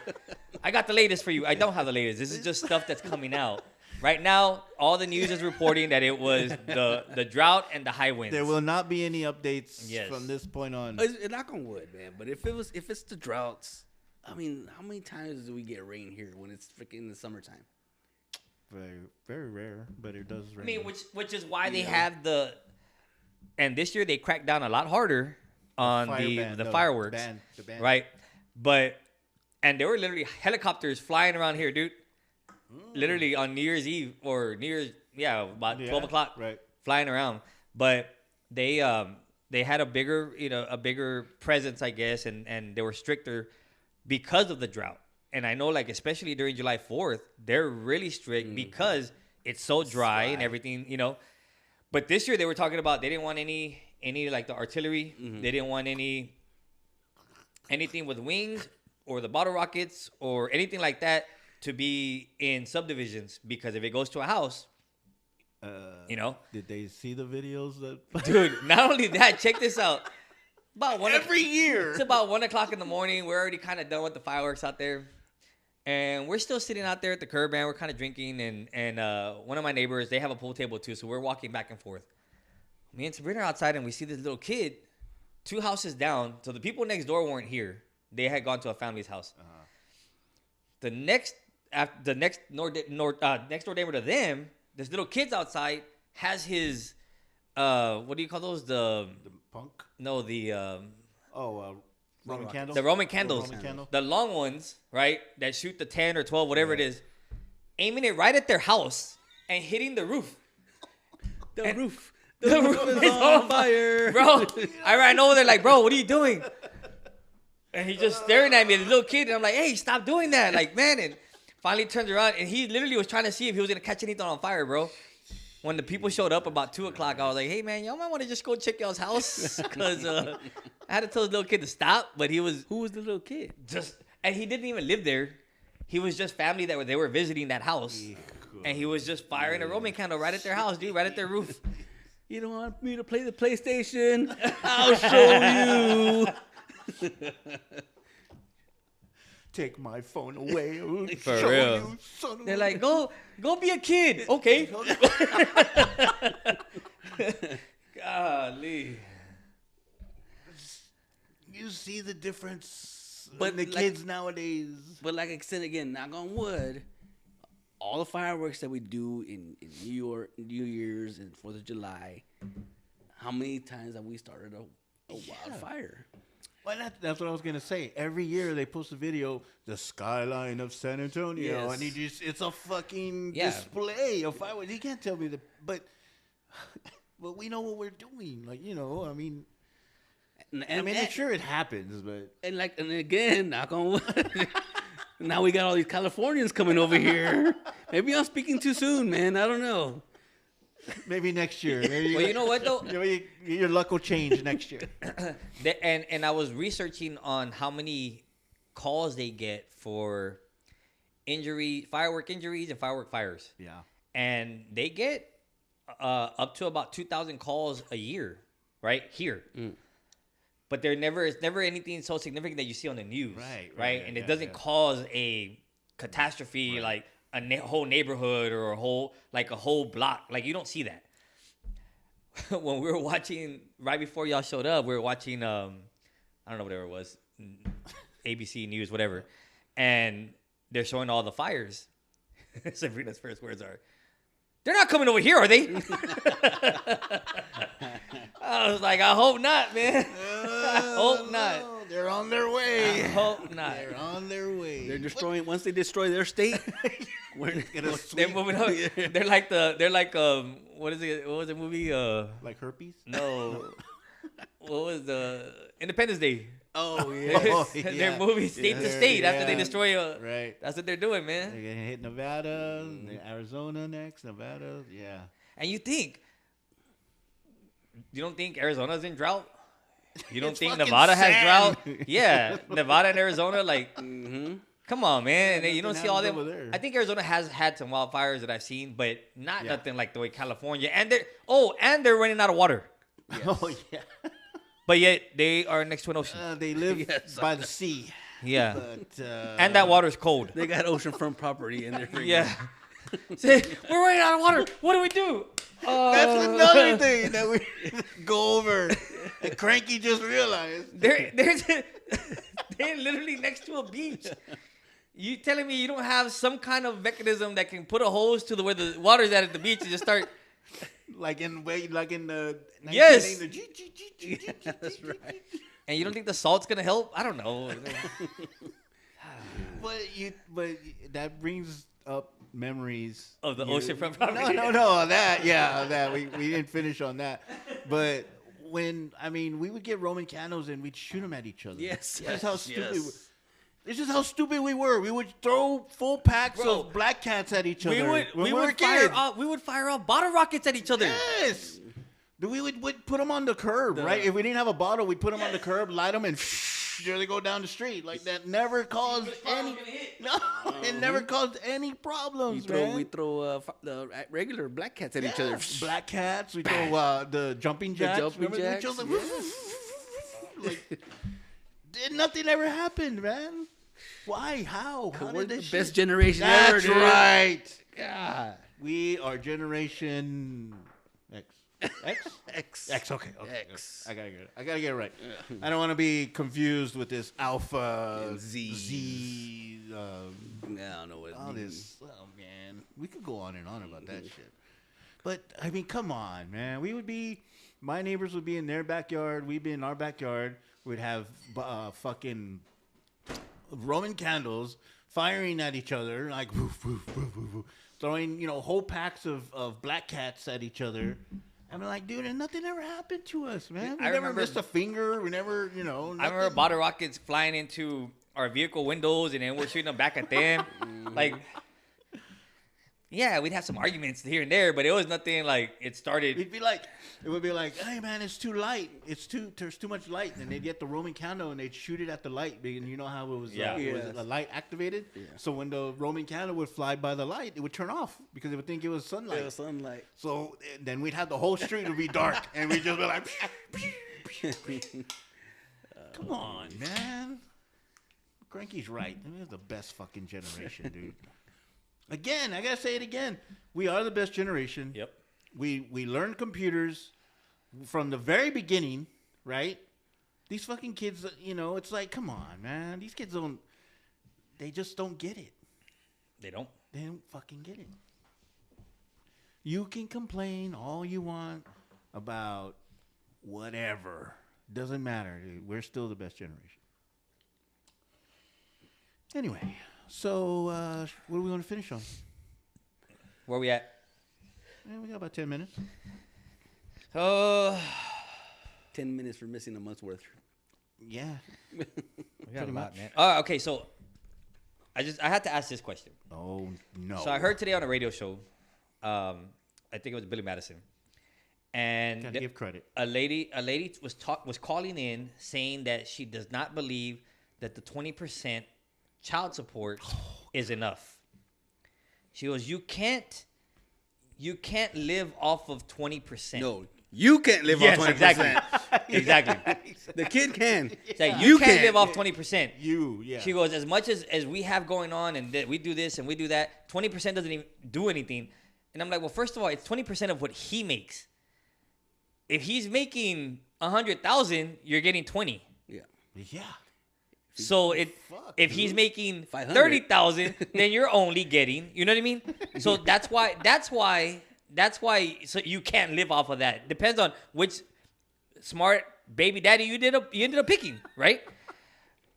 S3: I got the latest for you. I don't have the latest. This is just stuff that's coming out. Right now, all the news is reporting that it was the drought and the high winds.
S1: There will not be any updates from this point on.
S2: It's knock on wood, man. But if it's the droughts, I mean, how many times do we get rain here when it's freaking in the summertime?
S1: Very, very rare, but it does rain.
S3: I mean, which is why they have the, and this year they cracked down a lot harder on the fireworks, the ban. Right? But and there were literally helicopters flying around here, dude. Literally on New Year's Eve or New Year's, about 12 o'clock,
S1: right,
S3: flying around. But they had a bigger presence, I guess, and they were stricter because of the drought. And I know, like, especially during July 4th, they're really strict because it's so dry and everything, you know. But this year they were talking about they didn't want any like the artillery. They didn't want anything with wings or the bottle rockets or anything like that to be in subdivisions, because if it goes to a house, you know.
S1: Did they see the videos that?
S3: Dude, not only that, check this out. About
S1: every year.
S3: It's about 1 o'clock in the morning. We're already kind of done with the fireworks out there, and we're still sitting out there at the curb, man. We're kind of drinking, and one of my neighbors, they have a pool table too, so we're walking back and forth. Me and Sabrina are outside, and we see this little kid, 2 houses down. So the people next door weren't here; they had gone to a family's house. The next next door neighbor to them, this little kid's outside, has his what do you call those? The
S1: punk?
S3: No, the
S1: Roman candles.
S3: The Roman candles. The long ones, right? That shoot the 10 or 12, whatever it is, aiming it right at their house and hitting the roof.
S2: The roof is on fire,
S3: bro. I ran over there like, bro, what are you doing? And he's just staring at me, the little kid, and I'm like, hey, stop doing that, like, man. And finally turns around, and he literally was trying to see if he was gonna catch anything on fire, bro. When the people showed up about 2 o'clock, I was like, hey, man, y'all might want to just go check y'all's house. Because I had to tell the little kid to stop, but he was...
S2: Who was the little kid?
S3: And he didn't even live there. He was just family they were visiting that house. And he was just firing a Roman candle right at their house, dude, right at their roof.
S2: You don't want me to play the PlayStation? I'll show you.
S1: Take my phone away.
S3: For real.
S1: You, son of
S3: They're like, go be a kid. Okay. Golly.
S1: You see the difference
S2: but
S1: in the kids nowadays.
S2: But like I said again, knock on wood, all the fireworks that we do in New York, New Year's and 4th of July, how many times have we started a wildfire?
S1: Well, that's what I was going to say. Every year they post a video, the skyline of San Antonio, and it's a fucking display of fireworks. You can't tell me but we know what we're doing. Like, you know, I mean, sure it happens, but.
S2: And again, knock on wood. Now we got all these Californians coming over here. Maybe I'm speaking too soon, man. I don't know.
S1: Maybe next year. Maybe
S3: well, you know what though?
S1: Your luck will change next year.
S3: And I was researching on how many calls they get for firework injuries and firework fires.
S1: Yeah.
S3: And they get up to about 2,000 calls a year, right here. But it's never anything so significant that you see on the news, right? And it doesn't cause a catastrophe like a whole neighborhood or a whole block. Like, you don't see that. When we were watching, right before y'all showed up, we were watching, I don't know, whatever it was, ABC News, whatever. And they're showing all the fires. Sabrina's first words are, they're not coming over here, are they? I was like, I hope not, man. I hope not.
S1: They're on their
S3: I
S1: way.
S3: hope not.
S1: They're on their way.
S2: They're destroying. Once they destroy their state, we're
S1: gonna
S3: They're moving up. They're like what is it? What was the movie?
S1: Like herpes?
S3: No. What was the Independence Day?
S2: Oh yeah.
S3: They're moving state to state after they destroy.
S1: Right.
S3: That's what they're doing, man.
S1: They're gonna hit Nevada, Arizona next. Nevada, yeah.
S3: And you don't think Arizona's in drought? You don't
S1: It's
S3: think
S1: fucking
S3: Nevada has
S1: sand.
S3: drought? Yeah, Nevada and Arizona, like, come on, man. And then you don't
S1: nothing
S3: see all
S1: happens
S3: them.
S1: over there.
S3: I think Arizona has had some wildfires that I've seen, but not
S1: Yeah.
S3: nothing like the way California. And they're running out of water.
S1: Oh yeah.
S3: But yet they are next to an ocean.
S1: They live
S2: Yes.
S1: by the sea.
S3: Yeah,
S1: But
S3: and that water's cold.
S2: They got oceanfront property in there.
S3: Yeah. Say, we're running out of water. What do we do?
S1: that's another thing that we go over. And Cranky just realized.
S3: They're literally next to a beach. You telling me you don't have some kind of mechanism that can put a hose to where the water's at the beach and just start?
S1: Like in the
S3: Yes.
S1: 1980s,
S2: That's right.
S3: And you don't think the salt's gonna help? I don't know.
S1: But that brings up memories
S3: Of the oceanfront property?
S1: No, that we didn't finish on that. But when we would get Roman candles and we'd shoot them at each other.
S2: Yes,
S1: That's how
S2: yes,
S1: stupid.
S2: yes.
S1: This is how stupid we were. We would throw full packs
S3: Bro,
S1: of black cats at each
S3: we
S1: other.
S3: would
S1: when
S3: we
S1: were
S3: would fire
S1: kids.
S3: off bottle rockets at each other.
S1: Yes. We would put them on the curb, right? If we didn't have a bottle, we'd put them on the curb, light them, and there they go down the street. Like that never caused any. No, it never caused any problems,
S2: We throw the regular black cats at each other.
S1: Black cats. We throw the jumping jacks.
S2: jumping
S1: Remember? We
S2: jacks,
S1: just like,
S2: yes.
S1: nothing ever happened, man. Why? How? How
S2: We're
S1: did
S2: the
S1: this
S2: best
S1: shit-
S2: generation ever,
S1: That's
S2: dude.
S1: right.
S2: God.
S1: We are generation X.
S2: X.
S1: X. Okay.
S2: X.
S1: I gotta get it right. I don't want to be confused with this alpha
S2: And Zs.
S1: Z.
S2: I don't know what
S1: All
S2: it means.
S1: this. Oh man, we could go on and on about that shit. But come on, man. My neighbors would be in their backyard. We'd be in our backyard. We'd have fucking Roman candles firing at each other, like woof, woof, woof, woof, woof, throwing whole packs of black cats at each other. I'm like, dude, and nothing ever happened to us, man. We
S3: I
S1: never
S3: remember-
S1: missed a finger. We never,
S3: I remember
S1: nothing.
S3: bottle rockets flying into our vehicle windows, and then we're shooting them back at them. Like, yeah, we'd have some arguments here and there, but it was nothing like it started.
S1: It would be like, hey man, it's too light. There's too much light, and they'd get the Roman candle and they'd shoot it at the light, and you know how it was, it was
S2: Yes.
S1: a light activated.
S2: Yeah.
S1: So when the Roman candle would fly by the light, it would turn off because it would think it was sunlight.
S2: Yeah, sunlight.
S1: So then we'd have the whole street would be dark, and we'd just be like, come on, man. Cranky's right. We're the best fucking generation, dude. Again, I gotta say it again. We are the best generation.
S3: Yep.
S1: We learned computers from the very beginning, right? These fucking kids, it's like, come on, man. These kids they just don't get it.
S3: They don't.
S1: They don't fucking get it. You can complain all you want about whatever. Doesn't matter, dude. We're still the best generation. Anyway, so what do we want to finish on?
S3: Where we at?
S1: We got about 10 minutes.
S2: 10 minutes for missing a month's worth.
S1: Yeah.
S3: We got a
S1: Pretty
S3: lot,
S1: much.
S3: man. Okay, so I had to ask this question.
S1: Oh, no.
S3: So I heard today on a radio show, I think it was Billy Madison, and
S1: Gotta give credit.
S3: a lady was calling in saying that she does not believe that the 20% child support is enough. She goes, you can't live off of 20%.
S2: No, you can't live
S3: Yes,
S2: off 20%.
S3: exactly. Exactly.
S2: The kid can.
S3: It's like,
S2: You
S3: you can't
S2: can't.
S3: live off 20%.
S1: Yeah.
S3: She goes, as much as we have going on and that we do this and we do that, 20% doesn't even do anything. And I'm like, well, first of all, it's 20% of what he makes. If he's making 100,000, you're getting 20.
S2: Yeah.
S1: Yeah.
S3: So
S1: Fuck,
S3: if he's making
S2: 500.
S3: 30,000, then you're only getting, you know what I mean? So that's why so you can't live off of that. Depends on which smart baby daddy you ended up picking, right?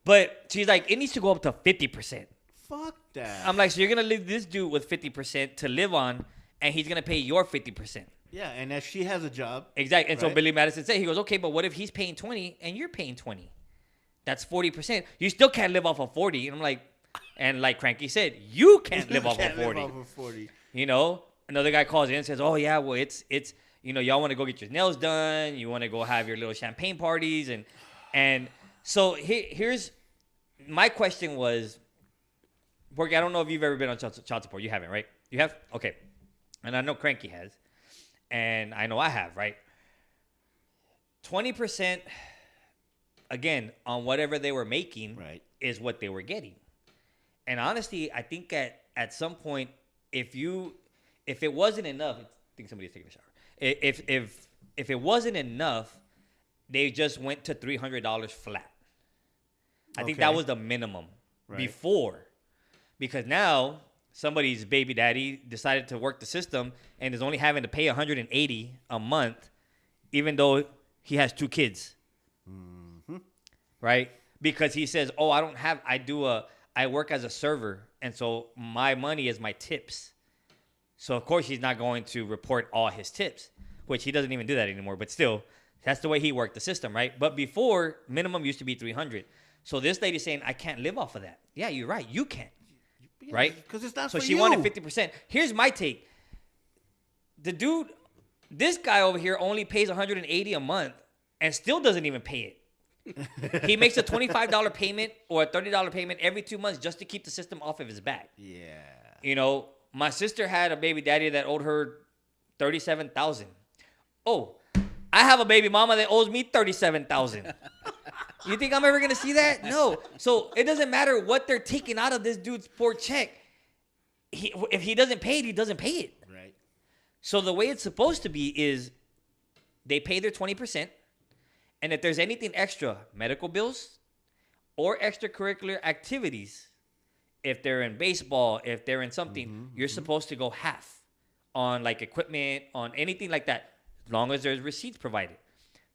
S3: But she's like, it needs to go up to 50%.
S1: Fuck that.
S3: I'm like, so you're gonna leave this dude with 50% to live on, and he's gonna pay your 50%.
S1: Yeah, and if she has a job.
S3: Exactly. And so
S1: right?
S3: Billy Madison said, he goes, okay, but what if he's paying 20 and you're paying 20? That's 40%. You still can't live off of 40. And I'm like, and like Cranky said, you can't live off of 40.
S1: Live off of 40.
S3: You know, another guy calls in and says, oh yeah, well it's you know, y'all want to go get your nails done, you want to go have your little champagne parties, and so here's my question was, Borky, I don't know if you've ever been on child support. You haven't, right? You have? Okay. And I know Cranky has. And I know I have, right? 20%, again, on whatever they were making is what they were getting. And honestly, I think at some point, if it wasn't enough, I think somebody's taking a shower. If it wasn't enough, they just went to $300 flat. I think that was the minimum before. Because now somebody's baby daddy decided to work the system and is only having to pay $180 a month, even though he has 2 kids. Mm-hmm. Right? Because he says, oh, I work as a server, and so my money is my tips. So of course he's not going to report all his tips, which he doesn't even do that anymore. But still, that's the way he worked the system, right? But before, minimum used to be $300. So this lady's saying, I can't live off of that. Yeah, you're right. You can't.
S1: Yeah,
S3: right?
S1: Because it's not
S3: so
S1: for
S3: she
S1: you.
S3: wanted 50%. Here's my take. The dude, this guy over here only pays $180 a month and still doesn't even pay it. He makes a $25 payment or a $30 payment every 2 months just to keep the system off of his back.
S1: Yeah.
S3: You know, my sister had a baby daddy that owed her $37,000. Oh, I have a baby mama that owes me $37,000. You think I'm ever going to see that? No. So it doesn't matter what they're taking out of this dude's poor check. If he doesn't pay it, he doesn't pay it.
S1: Right.
S3: So the way it's supposed to be is they pay their 20%. And if there's anything extra, medical bills or extracurricular activities, if they're in baseball, if they're in something, you're supposed to go half on like equipment, on anything like that, as long as there's receipts provided.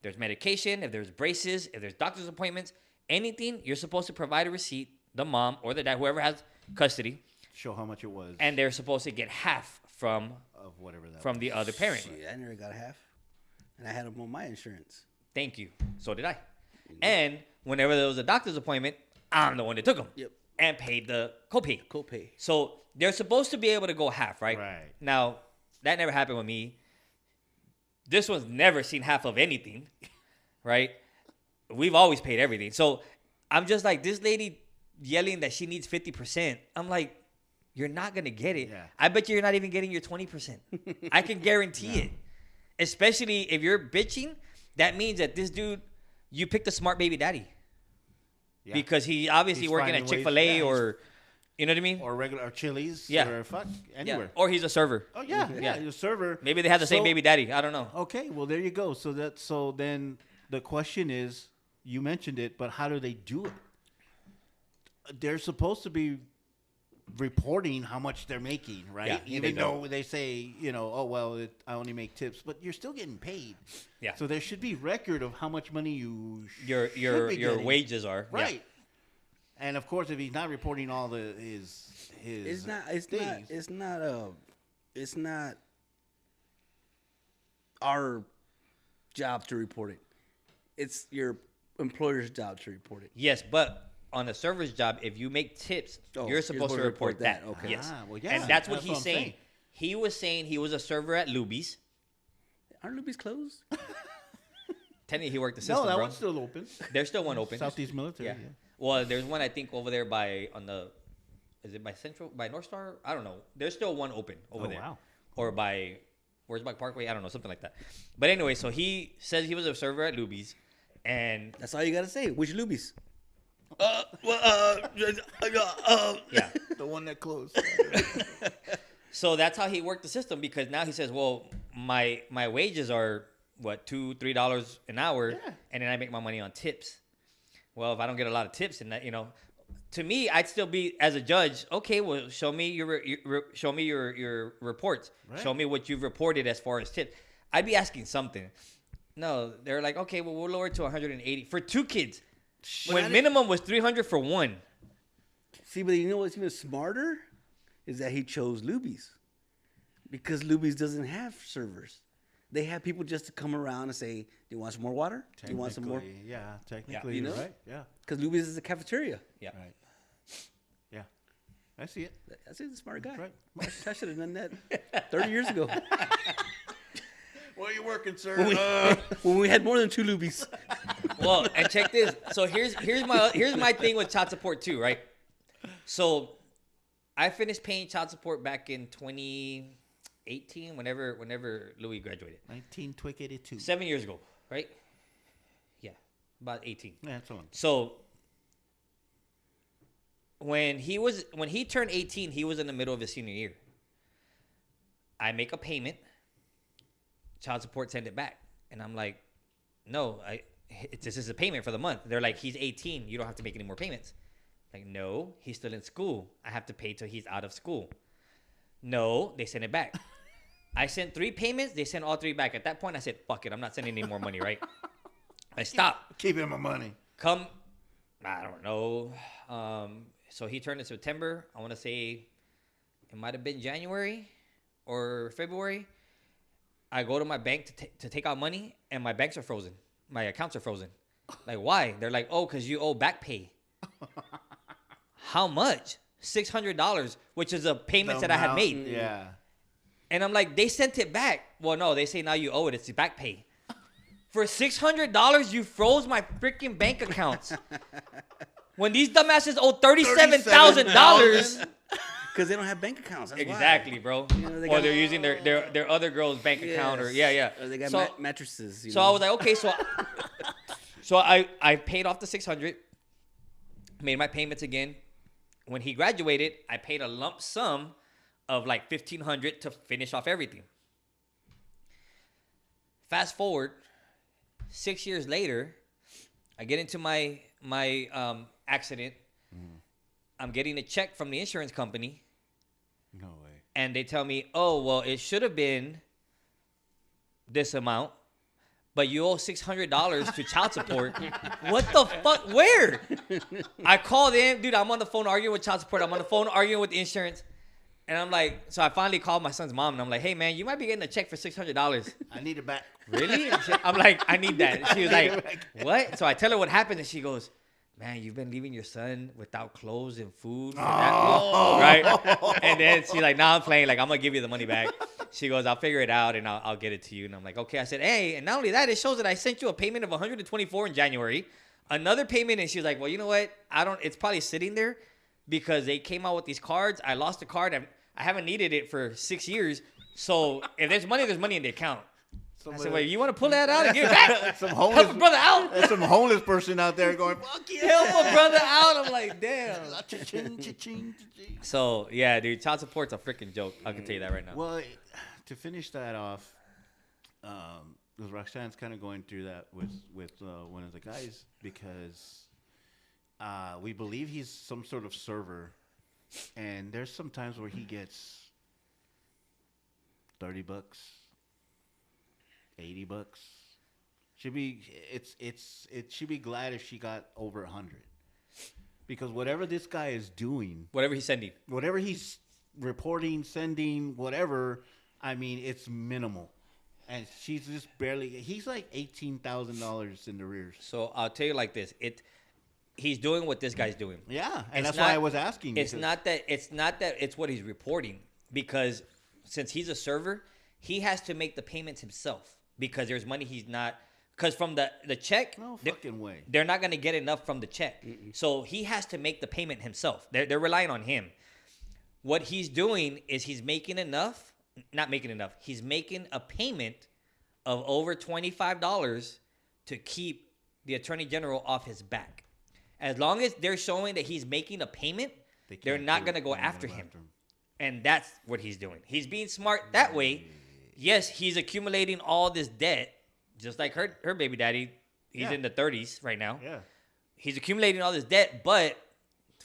S3: There's medication, if there's braces, if there's doctor's appointments, anything, you're supposed to provide a receipt, the mom or the dad, whoever has custody.
S1: Show how much it was.
S3: And they're supposed to get half from
S1: whatever that
S3: from
S1: was.
S3: the other parent.
S2: Shit, I never got half. And I had them on my insurance.
S3: Thank you. So did I. And whenever there was a doctor's appointment, I'm the one that took them.
S2: Yep.
S3: And paid the copay.
S2: Copay.
S3: So they're supposed to be able to go half, right?
S1: Right.
S3: Now, that never happened with me. This one's never seen half of anything, right? We've always paid everything. So I'm just like, this lady yelling that she needs 50%. I'm like, you're not going to get it.
S1: Yeah.
S3: I bet you're not even getting your 20%. I can guarantee it. Especially if you're bitching, that means that this dude, you picked a smart baby daddy. Yeah. Because he obviously
S1: He's
S3: working
S1: finding
S3: at Chick-fil-A
S1: ways-
S3: or, you know what I mean?
S1: Or regular or Chili's.
S3: Yeah.
S1: Or fuck anywhere.
S3: Yeah. Or he's a server.
S1: Oh yeah, yeah. You're a server.
S3: Maybe they have the same baby daddy. I don't know.
S1: Okay, well there you go. So then the question is, you mentioned it, but how do they do it? They're supposed to be reporting how much they're making, right?
S3: Yeah,
S1: Even though they say, oh well, I only make tips, but you're still getting paid.
S3: Yeah.
S1: So there should be record of how much money
S3: your
S1: getting.
S3: wages are.
S1: Right.
S3: Yeah.
S1: And of course, if he's not reporting all his
S2: It's not our job to report it. It's your employer's job to report it.
S3: Yes, but on a server's job, if you make tips, you're supposed to report that.
S2: Okay.
S3: Yes.
S1: Well, yeah.
S3: And that's what
S1: That's
S3: he's
S1: what I'm
S3: saying.
S1: saying.
S3: He was saying he was a server at Louie's.
S2: Aren't Luby's closed?
S3: Technically, he worked the system,
S1: No, that
S3: bro.
S1: one's still open.
S3: There's still one open.
S1: Southeast Military.
S3: Yeah.
S1: Yeah.
S3: Well, there's one I think over there is it by North Star? I don't know. There's still one open over there.
S1: Wow.
S3: Or by, where's my Parkway? I don't know, something like that. But anyway, so he says he was a server at Louie's, and
S2: That's all you gotta say. Which Luby's?
S3: yeah.
S1: The one that closed.
S3: So that's how he worked the system, because now he says, well, my wages are what, $2-3 an hour, and then I make my money on tips. Well, if I don't get a lot of tips, and that, to me, I'd still be, as a judge, okay, well, show me your reports.
S1: Right.
S3: Show me what you've reported as far as tips. I'd be asking something. No, they're like, okay, well, we'll lower it to 180 for 2 kids. when minimum was $300 for one.
S2: See, but you know what's even smarter is that he chose Luby's, because Luby's doesn't have servers. They have people just to come around and say, "Do you want some more water? Do you want some more?"
S1: Yeah, technically,
S2: you know?
S1: right? Yeah,
S2: because Luby's is a cafeteria.
S3: Yeah.
S1: right. Yeah, I see it.
S2: That's it. Smart guy.
S1: Right.
S2: I should have done that 30 years ago
S1: Where are you working, sir?
S2: when we had more than 2 Luby's.
S3: Well, and check this. So here's my thing with child support too, right? So I finished paying child support back in 2018, whenever Louie graduated.
S1: 1982.
S3: 7 years ago, right? Yeah, about 18.
S1: Yeah, that's on.
S3: So when he turned 18, he was in the middle of his senior year. I make a payment. Child support send it back, and I'm like, no, this is a payment for the month. They're like, he's 18, you don't have to make any more payments. Like, no, he's still in school. I have to pay till he's out of school. No, they send it back. I sent 3 payments. They sent all 3 back. At that point, I said, fuck it, I'm not sending any more money, right? I stopped.
S1: Keep him my money.
S3: I don't know. So he turned in September. I want to say it might have been January or February. I go to my bank to take out money, and my banks are frozen. My accounts are frozen. Like, why? They're like, oh, because you owe back pay. How much? $600, which is a payment that I had made.
S1: Yeah.
S3: And I'm like, they sent it back. Well, no, they say now you owe it. It's back pay. For $600, you froze my freaking bank accounts. When these dumbasses owe $37,000.
S2: Because they don't have bank accounts. That's
S3: Exactly,
S2: why.
S3: bro.
S2: You know,
S3: Or they're using their other girl's bank account, or yeah.
S2: Or they got
S3: So-
S2: mattresses. You
S3: So
S2: know?
S3: I was like, okay, so I paid off the $600, made my payments again. When he graduated, I paid a lump sum of like $1,500 to finish off everything. Fast forward, 6 years later, I get into my accident. I'm getting a check from the insurance company.
S1: No way.
S3: And they tell me, oh, well, it should have been this amount, but you owe $600 to child support. What the fuck? Where? I called in. Dude, I'm on the phone arguing with child support. I'm on the phone arguing with the insurance. And I'm like, so I finally called my son's mom, and I'm like, hey, man, you might be getting a check for $600.
S1: I need it back.
S3: Really? I'm like, I need that. And she was like, what? So I tell her what happened, and she goes, man, you've been leaving your son without clothes and food for that long, right? And then she's like, nah, I'm playing. Like, I'm going to give you the money back. She goes, I'll figure it out, and I'll get it to you. And I'm like, okay. I said, hey, and not only that, it shows that I sent you a payment of $124 in January. Another payment, and she was like, well, you know what? It's probably sitting there because they came out with these cards. I lost the card. I haven't needed it for 6 years. So if there's money in the account. I said, wait, you want to pull that out and give it back?
S1: Some
S3: Help
S1: homeless
S3: a brother out.
S1: There's some homeless person out there going, fuck yeah.
S3: Help a brother out. I'm like, damn.
S1: Cha-ching, cha-ching, cha-ching.
S3: So, yeah, dude, child support's a freaking joke. I can tell you that right now.
S1: Well, to finish that off, because Roxanne's kind of going through that with one of the guys, because we believe he's some sort of server, and there's some times where he gets $30, $80. It should be glad if she got over 100, because whatever this guy is doing,
S3: Whatever he's sending.
S1: whatever he's reporting, sending, whatever, I mean, it's minimal. And she's just barely, he's like $18,000 in the rears.
S3: So I'll tell you like this. He's doing what this guy's doing.
S1: Yeah, and
S3: It's
S1: that's why
S3: not-
S1: I was asking.
S3: It's not that it's what he's reporting, because since he's a server, he has to make the payments himself, because there's money he's not, because from the check,
S1: No fucking way.
S3: they're not going to get enough from the check. So he has to make the payment himself. They're relying on him. What he's doing is he's making enough, not making enough. He's making a payment of over $25 to keep the attorney general off his back. As long as they're showing that he's making a payment, they're not going to go after him. And that's what he's doing. He's being smart that way. Yes, he's accumulating all this debt, just like her baby daddy. He's in the 30s right now.
S1: Yeah.
S3: He's accumulating all this debt, but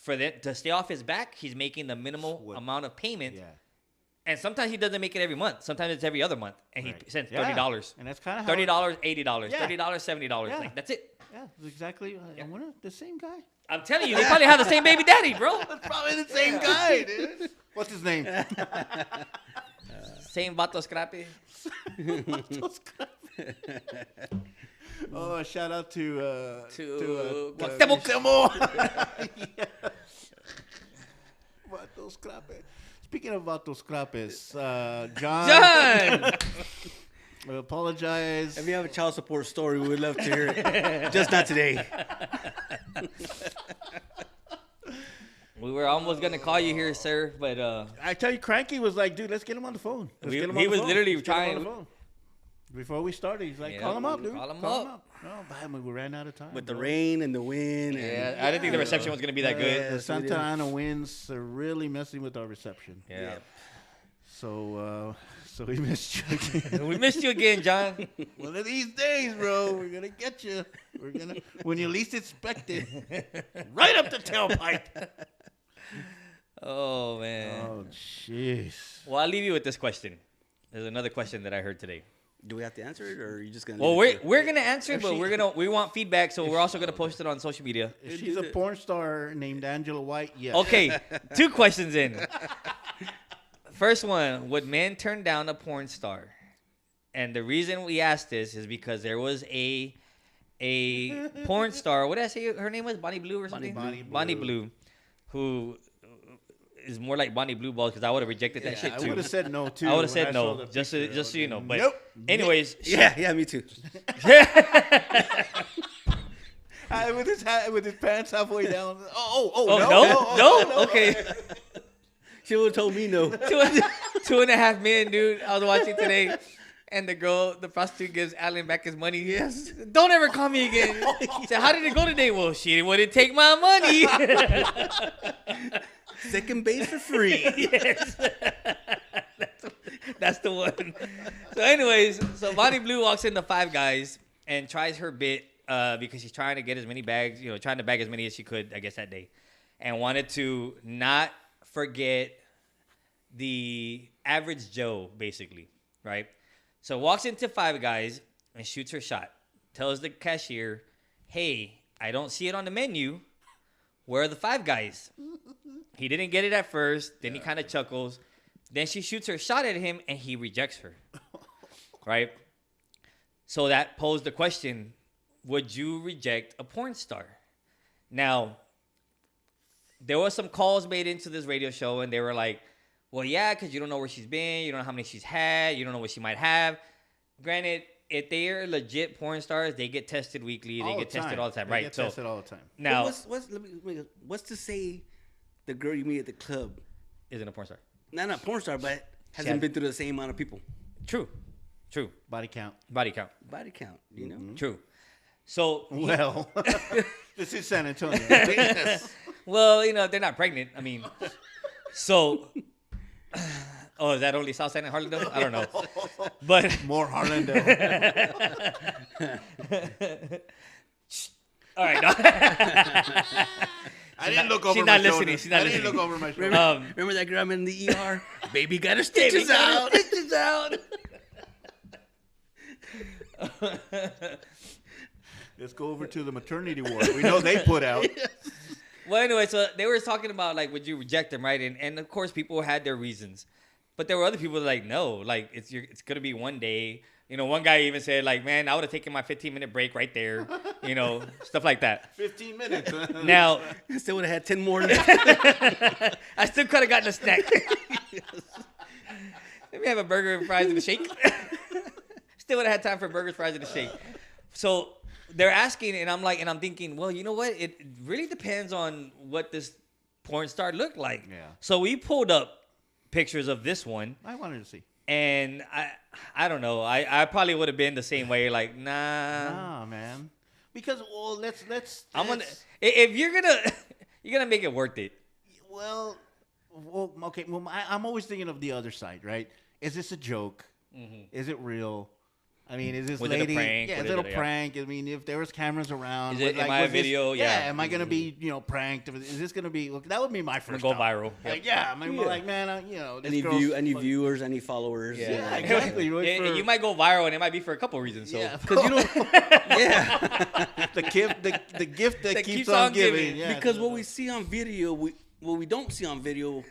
S3: for that to stay off his back, he's making the minimal amount of payment.
S1: Yeah.
S3: And sometimes he doesn't make it every month. Sometimes it's every other month, and he sends $30.
S1: And that's kind of
S3: $30, $80,
S1: Yeah.
S3: $30, $70.
S1: Yeah.
S3: Like that's it.
S1: Yeah, that's exactly. I wonder the same guy.
S3: I'm telling you, they probably have the same baby daddy, bro.
S1: That's probably the same guy, dude. What's his name?
S3: Same vato scrappy.
S1: Oh, shout out to
S3: Cuauhtémoc.
S1: Vatos Crapes. Speaking of Vatos Crapes, John. I apologize.
S2: If you have a child support story, we would love to hear it. Just not today.
S3: We were almost gonna call you here, sir, but
S1: I tell you, Cranky was like, dude, let's get him on the phone.
S3: He was literally trying.
S1: Before we started, he's like,
S3: Yeah,
S1: call him up, dude.
S3: call him up.
S1: No, but we ran out of time.
S2: With the
S1: bro.
S2: rain and the wind.
S3: Yeah,
S2: And,
S3: I didn't think the reception was gonna be that good.
S1: The Santa Ana winds are really messing with our reception.
S3: Yeah.
S1: So we missed you again.
S3: We missed you again, John.
S1: One of these days, bro, we're gonna get you. When you least expect it, right up the tailpipe.
S3: Oh man.
S1: Oh, jeez.
S3: Well, I'll leave you with this question. There's another question that I heard today.
S2: do we have to answer it, or are you just gonna?
S3: Well,
S2: leave it
S3: we're gonna answer it, but we want feedback, so we're also gonna post it on social media.
S1: If she's a porn star named Angela White, yes.
S3: Okay, 2 questions in. First one: would men turn down a porn star? And the reason we asked this is because there was a porn star. What did I say her name was? Bonnie Blue or something? Bonnie Blue, who is more like Bonnie Blue Balls, because I would have rejected that shit
S1: I
S3: too.
S1: would have said no too.
S3: I would have
S1: when
S3: said
S1: saw
S3: no,
S1: the
S3: just
S1: picture.
S3: so you know. But
S1: Nope.
S3: anyways,
S2: Yeah, me too.
S1: with his pants halfway down.
S3: No, okay.
S2: She would have told me no.
S3: 2.5 million, dude. I was watching today, and the prostitute gives Alan back his money. Yes. Don't ever call me again. Said, how did it go today? Well, she wouldn't take my money.
S2: Second base for free.
S3: Yes. That's the one. So anyways, so Bonnie Blue walks into Five Guys and tries her bit because she's trying to get as many bags, trying to bag as many as she could, I guess, that day. And wanted to not forget the average Joe, basically, right? So walks into Five Guys and shoots her shot. Tells the cashier, hey, I don't see it on the menu. Where are the Five Guys? He didn't get it at first. Then he kind of chuckles. Then she shoots her shot at him, and he rejects her, right? So that posed the question, would you reject a porn star? Now, there was some calls made into this radio show, and they were like, well, yeah, because you don't know where she's been. You don't know how many she's had. You don't know what she might have. Granted, if they are legit porn stars, they get tested weekly. They get tested all the time, right?
S1: Get tested all the time.
S3: Now,
S2: What's to say the girl you meet at the club
S3: isn't a porn star?
S2: not porn star, but hasn't been through the same amount of people?
S3: True.
S1: Body count.
S3: Body count.
S2: Body count, you know?
S3: True. So,
S1: Well, this is San Antonio.
S3: well, they're not pregnant. I mean, so. Oh, is that only South San and Harlandale? I don't know. But
S1: More Harlandale.
S3: all right. No.
S1: I didn't look over
S3: She's
S1: my
S3: not
S1: shoulder.
S3: listening. She's not
S1: I didn't
S3: listening.
S1: look over my shoulder.
S2: Remember that girl I'm in the ER? Baby got her stitches out.
S3: Stitches out.
S1: Let's go over to the maternity ward. We know they put out.
S3: Well, anyway, so they were talking about, like, would you reject them, right? And of course, people had their reasons. But there were other people that like, no, like, it's going to be one day. One guy even said, like, man, I would have taken my 15-minute break right there. Stuff like that.
S1: 15 minutes.
S3: Now,
S2: I still would have had 10 more.
S3: I still could have gotten a snack. Let me have a burger and fries and a shake. Still would have had time for burgers, fries, and a shake. So they're asking, and I'm thinking, well, you know what? It really depends on what this porn star looked like.
S1: Yeah.
S3: So we pulled up pictures of this one,
S1: I wanted to see.
S3: and I don't know. I probably would have been the same way, like, nah.
S1: Nah, man. Because let's.
S3: I'm gonna if you're gonna make it worth it.
S1: Well, okay. Well, I'm always thinking of the other side, right? Is this a joke?
S3: Mm-hmm.
S1: Is it real? I mean, is this
S3: Was it a
S1: lady?
S3: prank?
S1: Yeah,
S3: What
S1: is
S3: is
S1: it a
S3: it? Yeah.
S1: prank? I mean, if there was cameras around,
S3: Is it-
S1: like,
S3: am I a
S1: was this-
S3: video? Yeah.
S1: Am I gonna be pranked? Is this gonna be? Look, that would be my first.
S3: Go
S1: thought.
S3: viral.
S1: Like,
S3: Yep.
S1: yeah, I mean, like, man, this
S2: Any
S1: girl's
S2: any
S1: fuck-
S2: viewers, any followers?
S1: Yeah, exactly.
S3: Yeah, you might go viral, and it might be for a couple reasons. So
S1: Yeah,
S2: Because you don't. Yeah.
S1: the gift that keeps
S3: keeps
S1: on
S3: on
S1: giving.
S3: giving.
S1: Yeah.
S2: Because what we see on video, what we don't see on video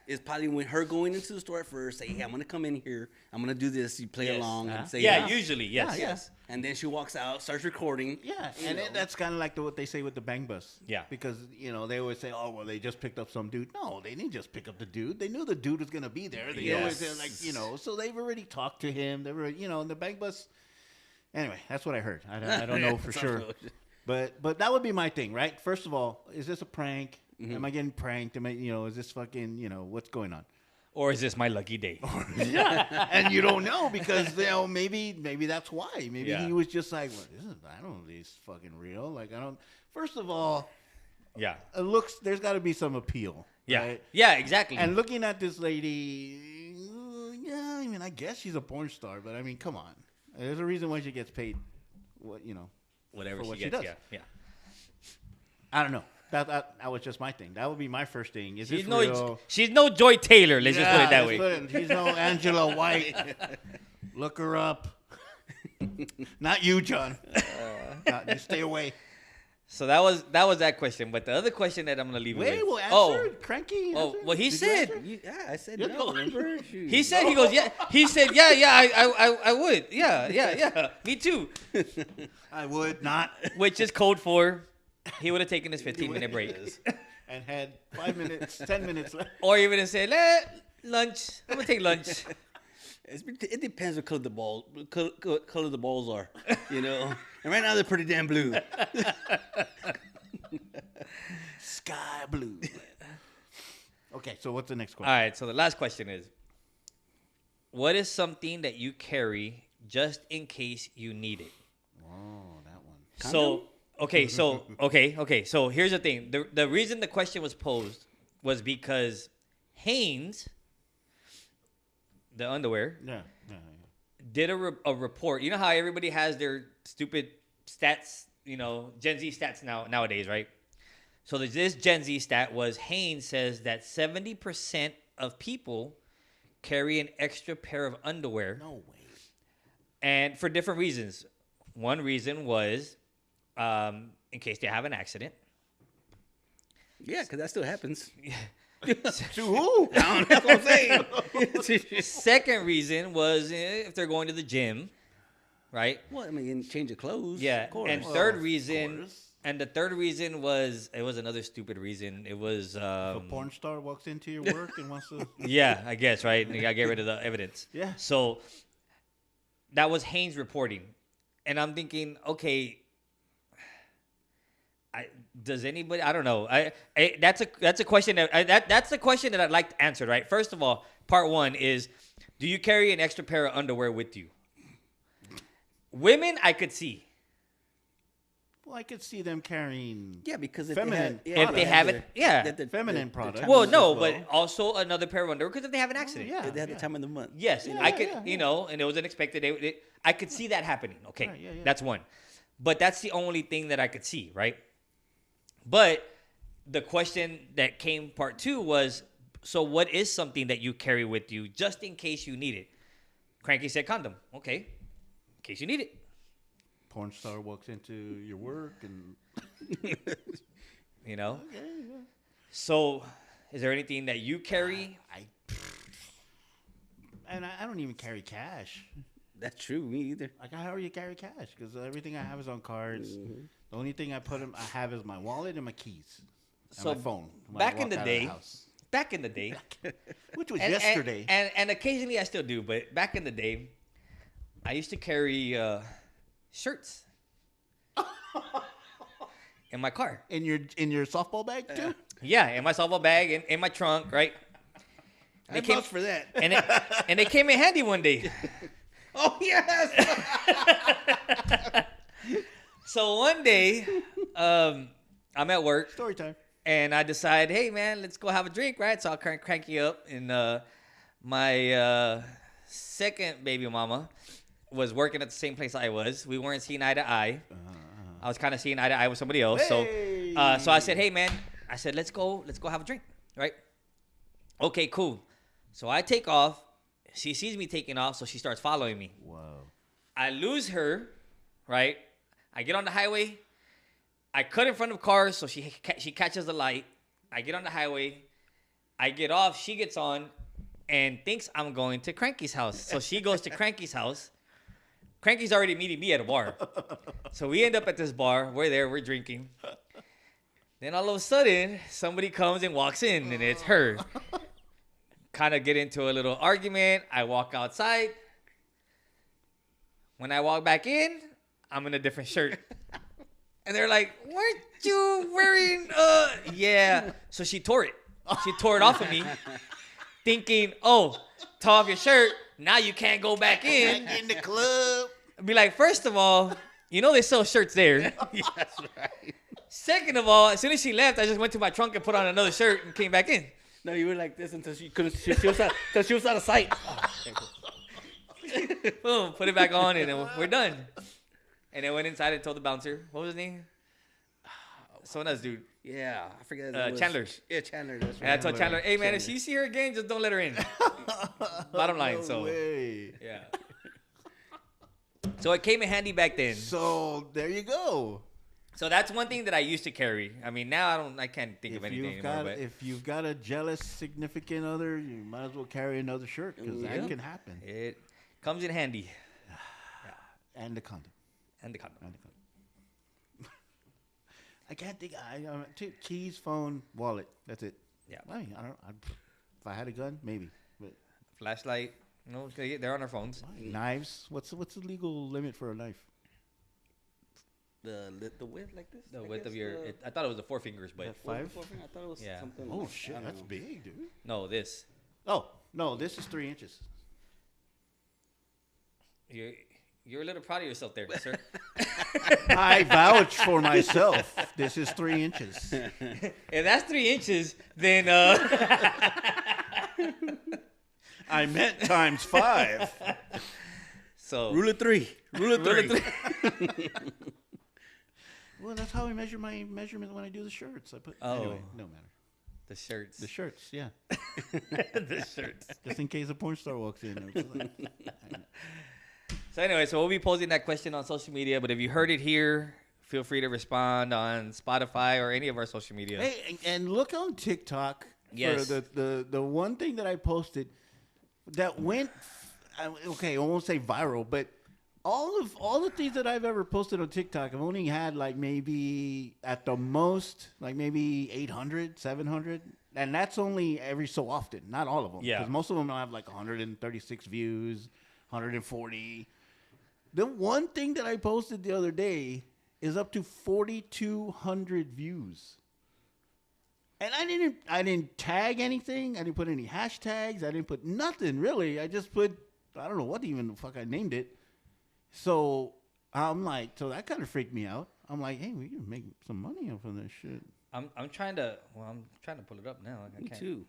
S2: is probably when her going into the store at first, say, hey, I'm going to come in here. I'm going to do this. You play
S3: Yes.
S2: along and say,
S3: yeah, usually yes.
S1: Yeah,
S3: Yes.
S2: And then she walks out, starts recording.
S1: Yeah,
S2: you
S1: and
S2: know.
S1: that's kind of like what they say with the bang bus.
S3: Yeah.
S1: Because, they always say, oh, well, they just picked up some dude. No, they didn't just pick up the dude. They knew the dude was going to be there. They always, they're like, so they've already talked to him. They were, in the bang bus. Anyway, that's what I heard. I don't know for sure. But that would be my thing, right? First of all, is this a prank?
S2: Mm-hmm.
S1: Am I getting pranked? Am I, is this fucking, what's going on?
S3: Or is this my lucky day?
S1: Yeah, and you don't know because maybe that's why. Maybe
S3: Yeah.
S1: he was just like, well, I don't know if this is fucking real. Like I don't. First of all,
S3: Yeah.
S1: it looks there's got to be some appeal.
S3: Yeah.
S1: right?
S3: Yeah. Exactly.
S1: And looking at this lady, yeah, I mean, I guess she's a porn star, but I mean, come on. There's a reason why she gets paid.
S3: Whatever
S1: for
S3: she
S1: what she
S3: gets.
S1: does.
S3: Yeah.
S1: I don't know. That was just my thing. That would be my first thing. Is this
S3: She's
S1: real?
S3: she's no Joy Taylor. Let's just put it that
S1: let's
S3: way.
S1: put it- She's no Angela White. Look her up. Not you, John. You stay away.
S3: So that was that question. But the other question that I'm gonna leave you
S1: Wait,
S3: with.
S1: well, answer. Cranky.
S3: Oh,
S1: answer?
S3: well, he
S1: Did you
S3: said.
S1: answer?
S2: Yeah, I said
S1: Yeah,
S2: no.
S1: no.
S2: Remember? Shoot.
S3: He said he goes yeah. He said I would yeah. Me too.
S1: I would not.
S3: Which is code for he would have taken his 15-minute break,
S1: And had 5 minutes, 10 minutes left.
S3: or even said lunch. I'm gonna take lunch.
S2: It depends what color the balls are, And right now they're pretty damn blue.
S1: Sky blue. Okay, so what's the next
S3: All
S1: question?
S3: right. So the last question is, what is something that you carry just in case you need it?
S1: Oh, that one.
S3: So okay. So here's the thing. The reason the question was posed was because Hanes, the underwear,
S1: Yeah.
S3: did a report. You know how everybody has their stupid stats, Gen Z stats nowadays, right? So this Gen Z stat was Hanes says that 70% of people carry an extra pair of underwear,
S1: No way.
S3: and for different reasons. One reason was in case they have an accident.
S2: Yeah, because that still happens.
S1: To who?
S2: That's what I'm saying.
S3: Second reason was if they're going to the gym, right?
S2: Well, I mean, change of clothes.
S3: Yeah.
S2: Of course.
S3: And
S1: Well,
S3: third
S1: of
S3: reason,
S1: course.
S3: and the third reason was another stupid reason. It was
S1: A porn star walks into your work and wants to.
S3: yeah, I guess, right? You gotta get rid of the evidence.
S1: Yeah.
S3: So that was Hanes reporting, and I'm thinking, okay, does anybody? I don't know. That's a question that's the question that I'd like to answer. Right. First of all, part one is, do you carry an extra pair of underwear with you? Women, I could see.
S1: Well, I could see them carrying.
S2: Yeah, because
S1: Feminine.
S3: If they have it, yeah.
S1: Feminine products.
S2: time
S3: Well,
S2: of-
S3: no,
S1: as well.
S3: but also another pair of underwear because if they have an accident.
S1: yeah.
S2: They had the time of the month.
S3: Yes,
S1: Yeah,
S3: I could,
S1: yeah.
S3: and it was unexpected. I could see that happening. Okay,
S1: Right, yeah.
S3: that's one. But that's the only thing that I could see, right? But the question that came part two was, so what is something that you carry with you just in case you need it? Cranky said condom. Okay, in case you need it.
S1: Porn star walks into your work and.
S3: Okay.
S1: Yeah.
S3: So, is there anything that you carry?
S1: I don't even carry cash.
S2: That's true. Me either.
S1: Like, how do you carry cash? Because everything I have is on cards.
S2: Mm-hmm.
S1: The only thing I have is my wallet and my keys. And
S3: So,
S1: my phone. when I
S3: back in
S1: walk
S3: the
S1: out of
S3: day,
S1: house.
S3: back in the day,
S1: Which was
S3: and-
S1: yesterday.
S3: and occasionally I still do, but back in the day, I used to carry shirts in my car.
S1: in your softball bag too.
S3: Yeah, in my softball bag, in my trunk, right?
S1: I vouch for that.
S3: And they came in handy one day.
S2: Oh yes.
S3: So one day, I'm at work
S1: Story time.
S3: and I decide, hey man, let's go have a drink, right? So I'll crank you up. And my second baby mama was working at the same place I was. We weren't seeing eye to eye. I was kind of seeing eye to eye with somebody else.
S1: Hey.
S3: So I said, hey, man. I said, let's go have a drink, right? Okay, cool. So I take off. She sees me taking off, so she starts following me.
S1: Whoa.
S3: I lose her, right? I get on the highway. I cut in front of cars, so she catches the light. I get on the highway. I get off. She gets on and thinks I'm going to Cranky's house. So she goes to Cranky's house. Cranky's already meeting me at a bar. So we end up at this bar. We're there. We're drinking. Then all of a sudden, somebody comes and walks in, and it's her. Kind of get into a little argument. I walk outside. When I walk back in, I'm in a different shirt. And they're like, weren't you wearing, yeah. So she tore it. She tore it off of me, thinking, oh, tore off your shirt. Now you can't go back in.
S1: Back in the club.
S3: Be like, first of all, you know they sell shirts there.
S2: Yeah, that's right.
S3: Second of all, as soon as she left, I just went to my trunk and put on another shirt and came back in.
S2: No, you were like this until she couldn't. She was out of sight.
S3: Boom, put it back on, and then we're done. And then went inside and told the bouncer, what was his name? Someone else, dude.
S2: Yeah, I forget. It was.
S3: Chandler.
S2: Yeah, Chandler. That's
S3: And I
S2: right.
S3: told Chandler, hey, man, if she see her again, just don't let her in. Bottom line,
S1: No
S3: so.
S1: way.
S3: Yeah. So it came in handy back then.
S1: So there you go.
S3: So that's one thing that I used to carry. I mean, now I can't think of anything anymore. But
S1: If you've got a jealous significant other, you might as well carry another shirt because
S2: Yeah.
S1: that can happen.
S3: it comes in handy.
S1: And the condom.
S3: And the condom.
S1: And the condom. I can't think. Keys, phone, wallet. That's it.
S3: Yeah.
S1: I mean, I don't. If I had a gun, maybe. But
S3: Flashlight. No, they're on our phones.
S1: knives. What's the legal limit for a knife?
S2: The width like this.
S3: The
S2: I
S3: width
S2: guess,
S3: of your. I thought it was the 4 fingers, but
S1: That
S2: was it
S1: 5?
S2: 4 finger? I thought it was
S3: Yeah.
S2: something.
S1: Oh
S2: like,
S1: shit,
S2: I don't
S1: that's
S2: know.
S1: big, dude.
S3: no, this.
S1: Oh no, this is 3 inches.
S3: You're a little proud of yourself there, sir.
S1: I vouch for myself. This is 3 inches.
S3: If that's 3 inches, then
S1: I meant times 5.
S3: so
S2: Rule of 3. Rule of 3.
S1: Well, that's how I measure my measurement when I do the shirts. I put anyway, no matter.
S3: the shirts.
S1: The shirts, yeah.
S3: The shirts.
S1: Just in case a porn star walks in. Or something.
S3: So anyway, so we'll be posing that question on social media. But if you heard it here, feel free to respond on Spotify or any of our social media.
S1: Hey, and look on TikTok
S3: Yes.
S1: for the one thing that I posted that went okay, I won't say viral, but all the things that I've ever posted on TikTok, I've only had like maybe at the most like maybe 800, 700, and that's only every so often, not all of them.
S3: Yeah.
S1: Because most of them don't have like 136 views, 140. The one thing that I posted the other day is up to 4,200 views. And I didn't tag anything. I didn't put any hashtags. I didn't put nothing really. I just put, I don't know what even the fuck I named it. So I'm like, so that kind of freaked me out. I'm like, hey, we can make some money off of this shit.
S3: I'm trying to pull it up now. I
S2: Me
S3: can't.
S2: too.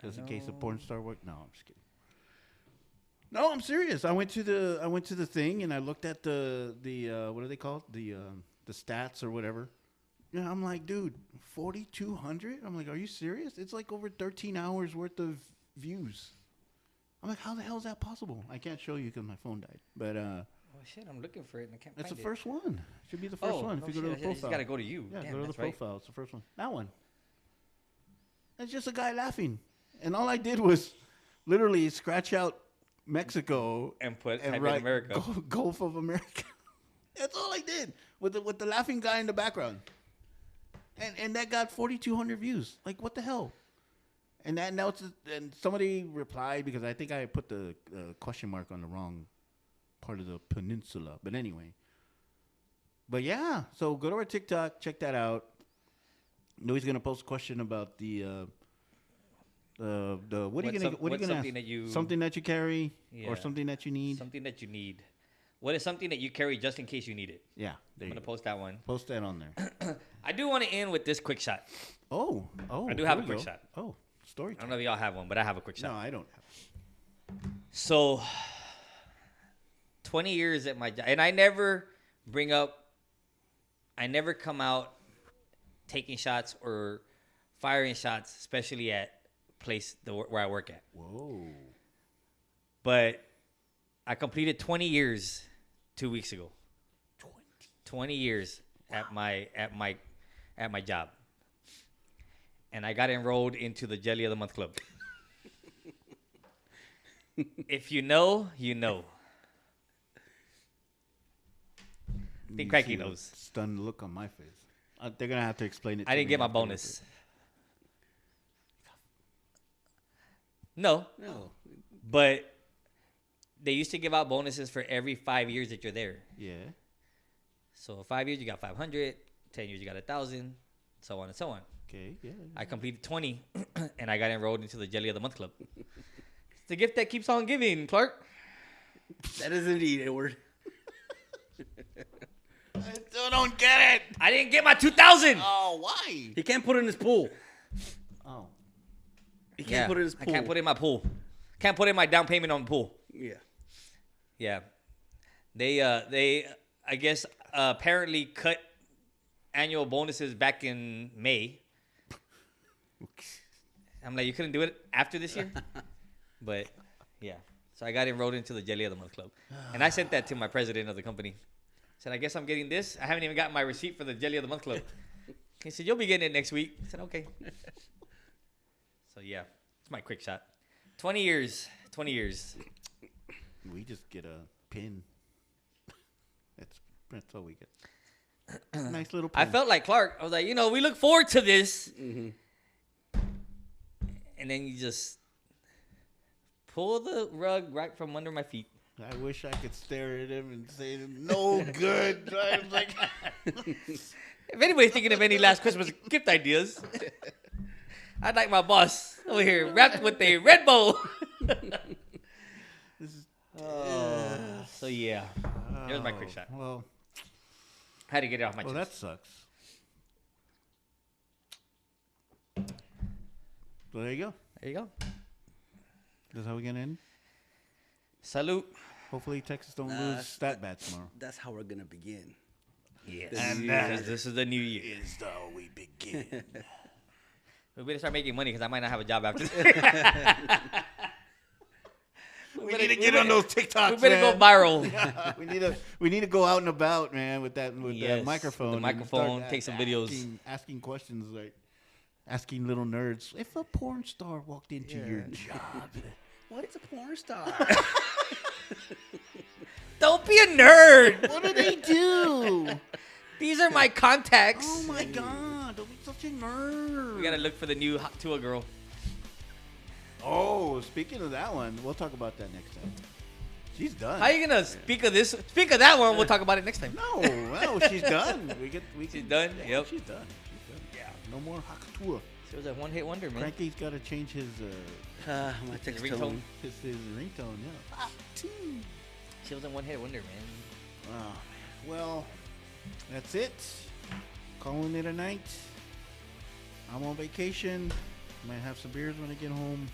S1: Just in case a porn star work. No, I'm just kidding. No, I'm serious. I went to the thing and I looked at the what are they called? The stats or whatever. Yeah, I'm like, dude, 4,200? I'm like, are you serious? It's like over 13 hours worth of views. I'm like, how the hell is that possible? I can't show you because my phone died. But
S3: Oh shit, I'm looking for it and I can't
S1: that's the
S3: find
S1: first one. Should be the first one.
S3: no
S1: If you go to
S3: shit,
S1: the
S3: I just
S1: profile.
S3: gotta go to you.
S1: Yeah,
S3: Damn,
S1: go to the
S3: that's right.
S1: profile. It's the first one. That one. It's just a guy laughing. And all I did was literally scratch out Mexico
S3: And type in
S1: write
S3: America.
S1: Gulf of America. That's all I did with the laughing guy in the background. And that got 4,200 views. Like, what the hell? And and somebody replied because I think I put the question mark on the wrong part of the peninsula. But anyway. But yeah, so go to our TikTok, check that out. Louie's gonna post a question about the what are you gonna ask? Something that you carry
S3: Yeah.
S1: or something that you need.
S3: Something that you need. What is something that you carry just in case you need it?
S1: Yeah, there
S3: I'm
S1: you
S3: gonna
S1: go.
S3: post that one.
S1: Post that on there.
S3: I do want to end with this quick shot.
S1: Oh,
S3: I do
S1: here
S3: have a
S1: we
S3: quick
S1: go.
S3: shot.
S1: Oh, story
S3: I don't
S1: time.
S3: know if y'all have one, but I have a quick shot.
S1: No, I don't have.
S3: So, 20 years at my job, and I never come out taking shots or firing shots, especially at where I work at.
S1: Whoa.
S3: But I completed 20 years 2 weeks ago. 20 years at my job. And I got enrolled into the Jelly of the Month Club. If you know, you know. I think Cranky knows.
S1: Stunned look on my face. They're gonna have to explain it.
S3: I didn't get my bonus. No. But they used to give out bonuses for every 5 years that you're there.
S1: Yeah.
S3: So 5 years you got 500, 10 years you got 1,000, so on and so on.
S1: Okay. Yeah.
S3: I completed 20, and I got enrolled into the Jelly of the Month Club. It's the gift that keeps on giving, Clark.
S2: That is indeed, Edward.
S1: I still don't get it.
S3: I didn't get my 2,000.
S1: Oh, why?
S2: He can't put it in his pool.
S1: Oh.
S2: He can't put it in his pool.
S3: I can't put it in my pool. Can't put in my down payment on the pool.
S2: Yeah.
S3: Yeah. They I guess apparently cut annual bonuses back in May. I'm like, you couldn't do it after this year? But yeah. So I got enrolled into the Jelly of the Month Club. And I sent that to my president of the company. Said, I guess I'm getting this. I haven't even gotten my receipt for the Jelly of the Month Club. He said, you'll be getting it next week. I said, okay. So yeah, it's my quick shot. 20 years. 20 years.
S1: We just get a pin. That's all we get. Nice little pin.
S3: I felt like Clark. I was like, we look forward to this.
S2: Mm-hmm.
S3: And then you just pull the rug right from under my feet.
S1: I wish I could stare at him and say, no good. I'm like,
S3: if anybody's thinking of any last Christmas gift ideas, I'd like my boss over here wrapped with a Red Bull. So yeah, there's my quick shot.
S1: Well,
S3: I had to get it off my chest.
S1: that sucks. So there you go.
S3: There you go.
S1: That's how we gonna end.
S3: Salute.
S1: Hopefully Texas don't lose stat bats tomorrow.
S2: That's how we're going to begin.
S3: Yes.
S1: And
S3: this is the new year.
S1: Is how we begin.
S3: We better start making money because I might not have a job after this.
S1: we need to get on those TikToks.
S3: We better go viral.
S1: Yeah, we need to go out and about, man, with that microphone.
S3: The microphone, take some videos.
S1: Asking questions, like asking little nerds. If a porn star walked into your job,
S2: What's a porn star?
S3: Don't be a nerd.
S1: what do they do?
S3: These are my contacts.
S1: Oh my God! Don't be such a nerd.
S3: We gotta look for the new Hot Tour girl.
S1: Oh, speaking of that one, we'll talk about that next time. She's done.
S3: How you gonna speak of this? Speak of that one. We'll talk about it next time.
S1: No, she's done. She's
S3: done?
S1: Yeah,
S3: Yep.
S1: She's done. Yeah. No more Hakatua.
S3: She was a one-hit wonder, man.
S1: Frankie's got to change his
S2: My text
S3: ringtone.
S2: tone.
S1: his ringtone. Yeah.
S3: She was a one-hit wonder, man.
S1: Oh, man. Well, that's it. Calling it a night. I'm on vacation. Might have some beers when I get home.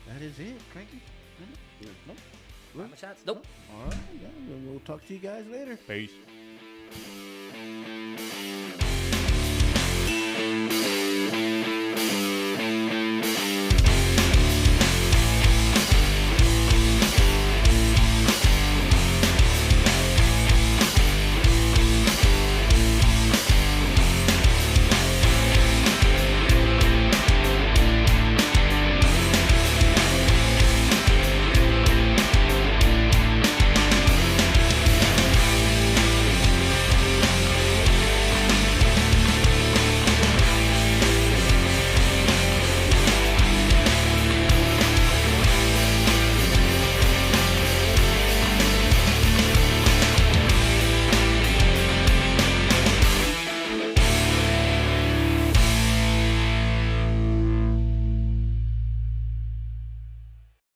S1: That is it, Frankie. Nope.
S3: My shots? Nope.
S1: All right. Yeah, we'll talk to you guys later.
S3: Peace.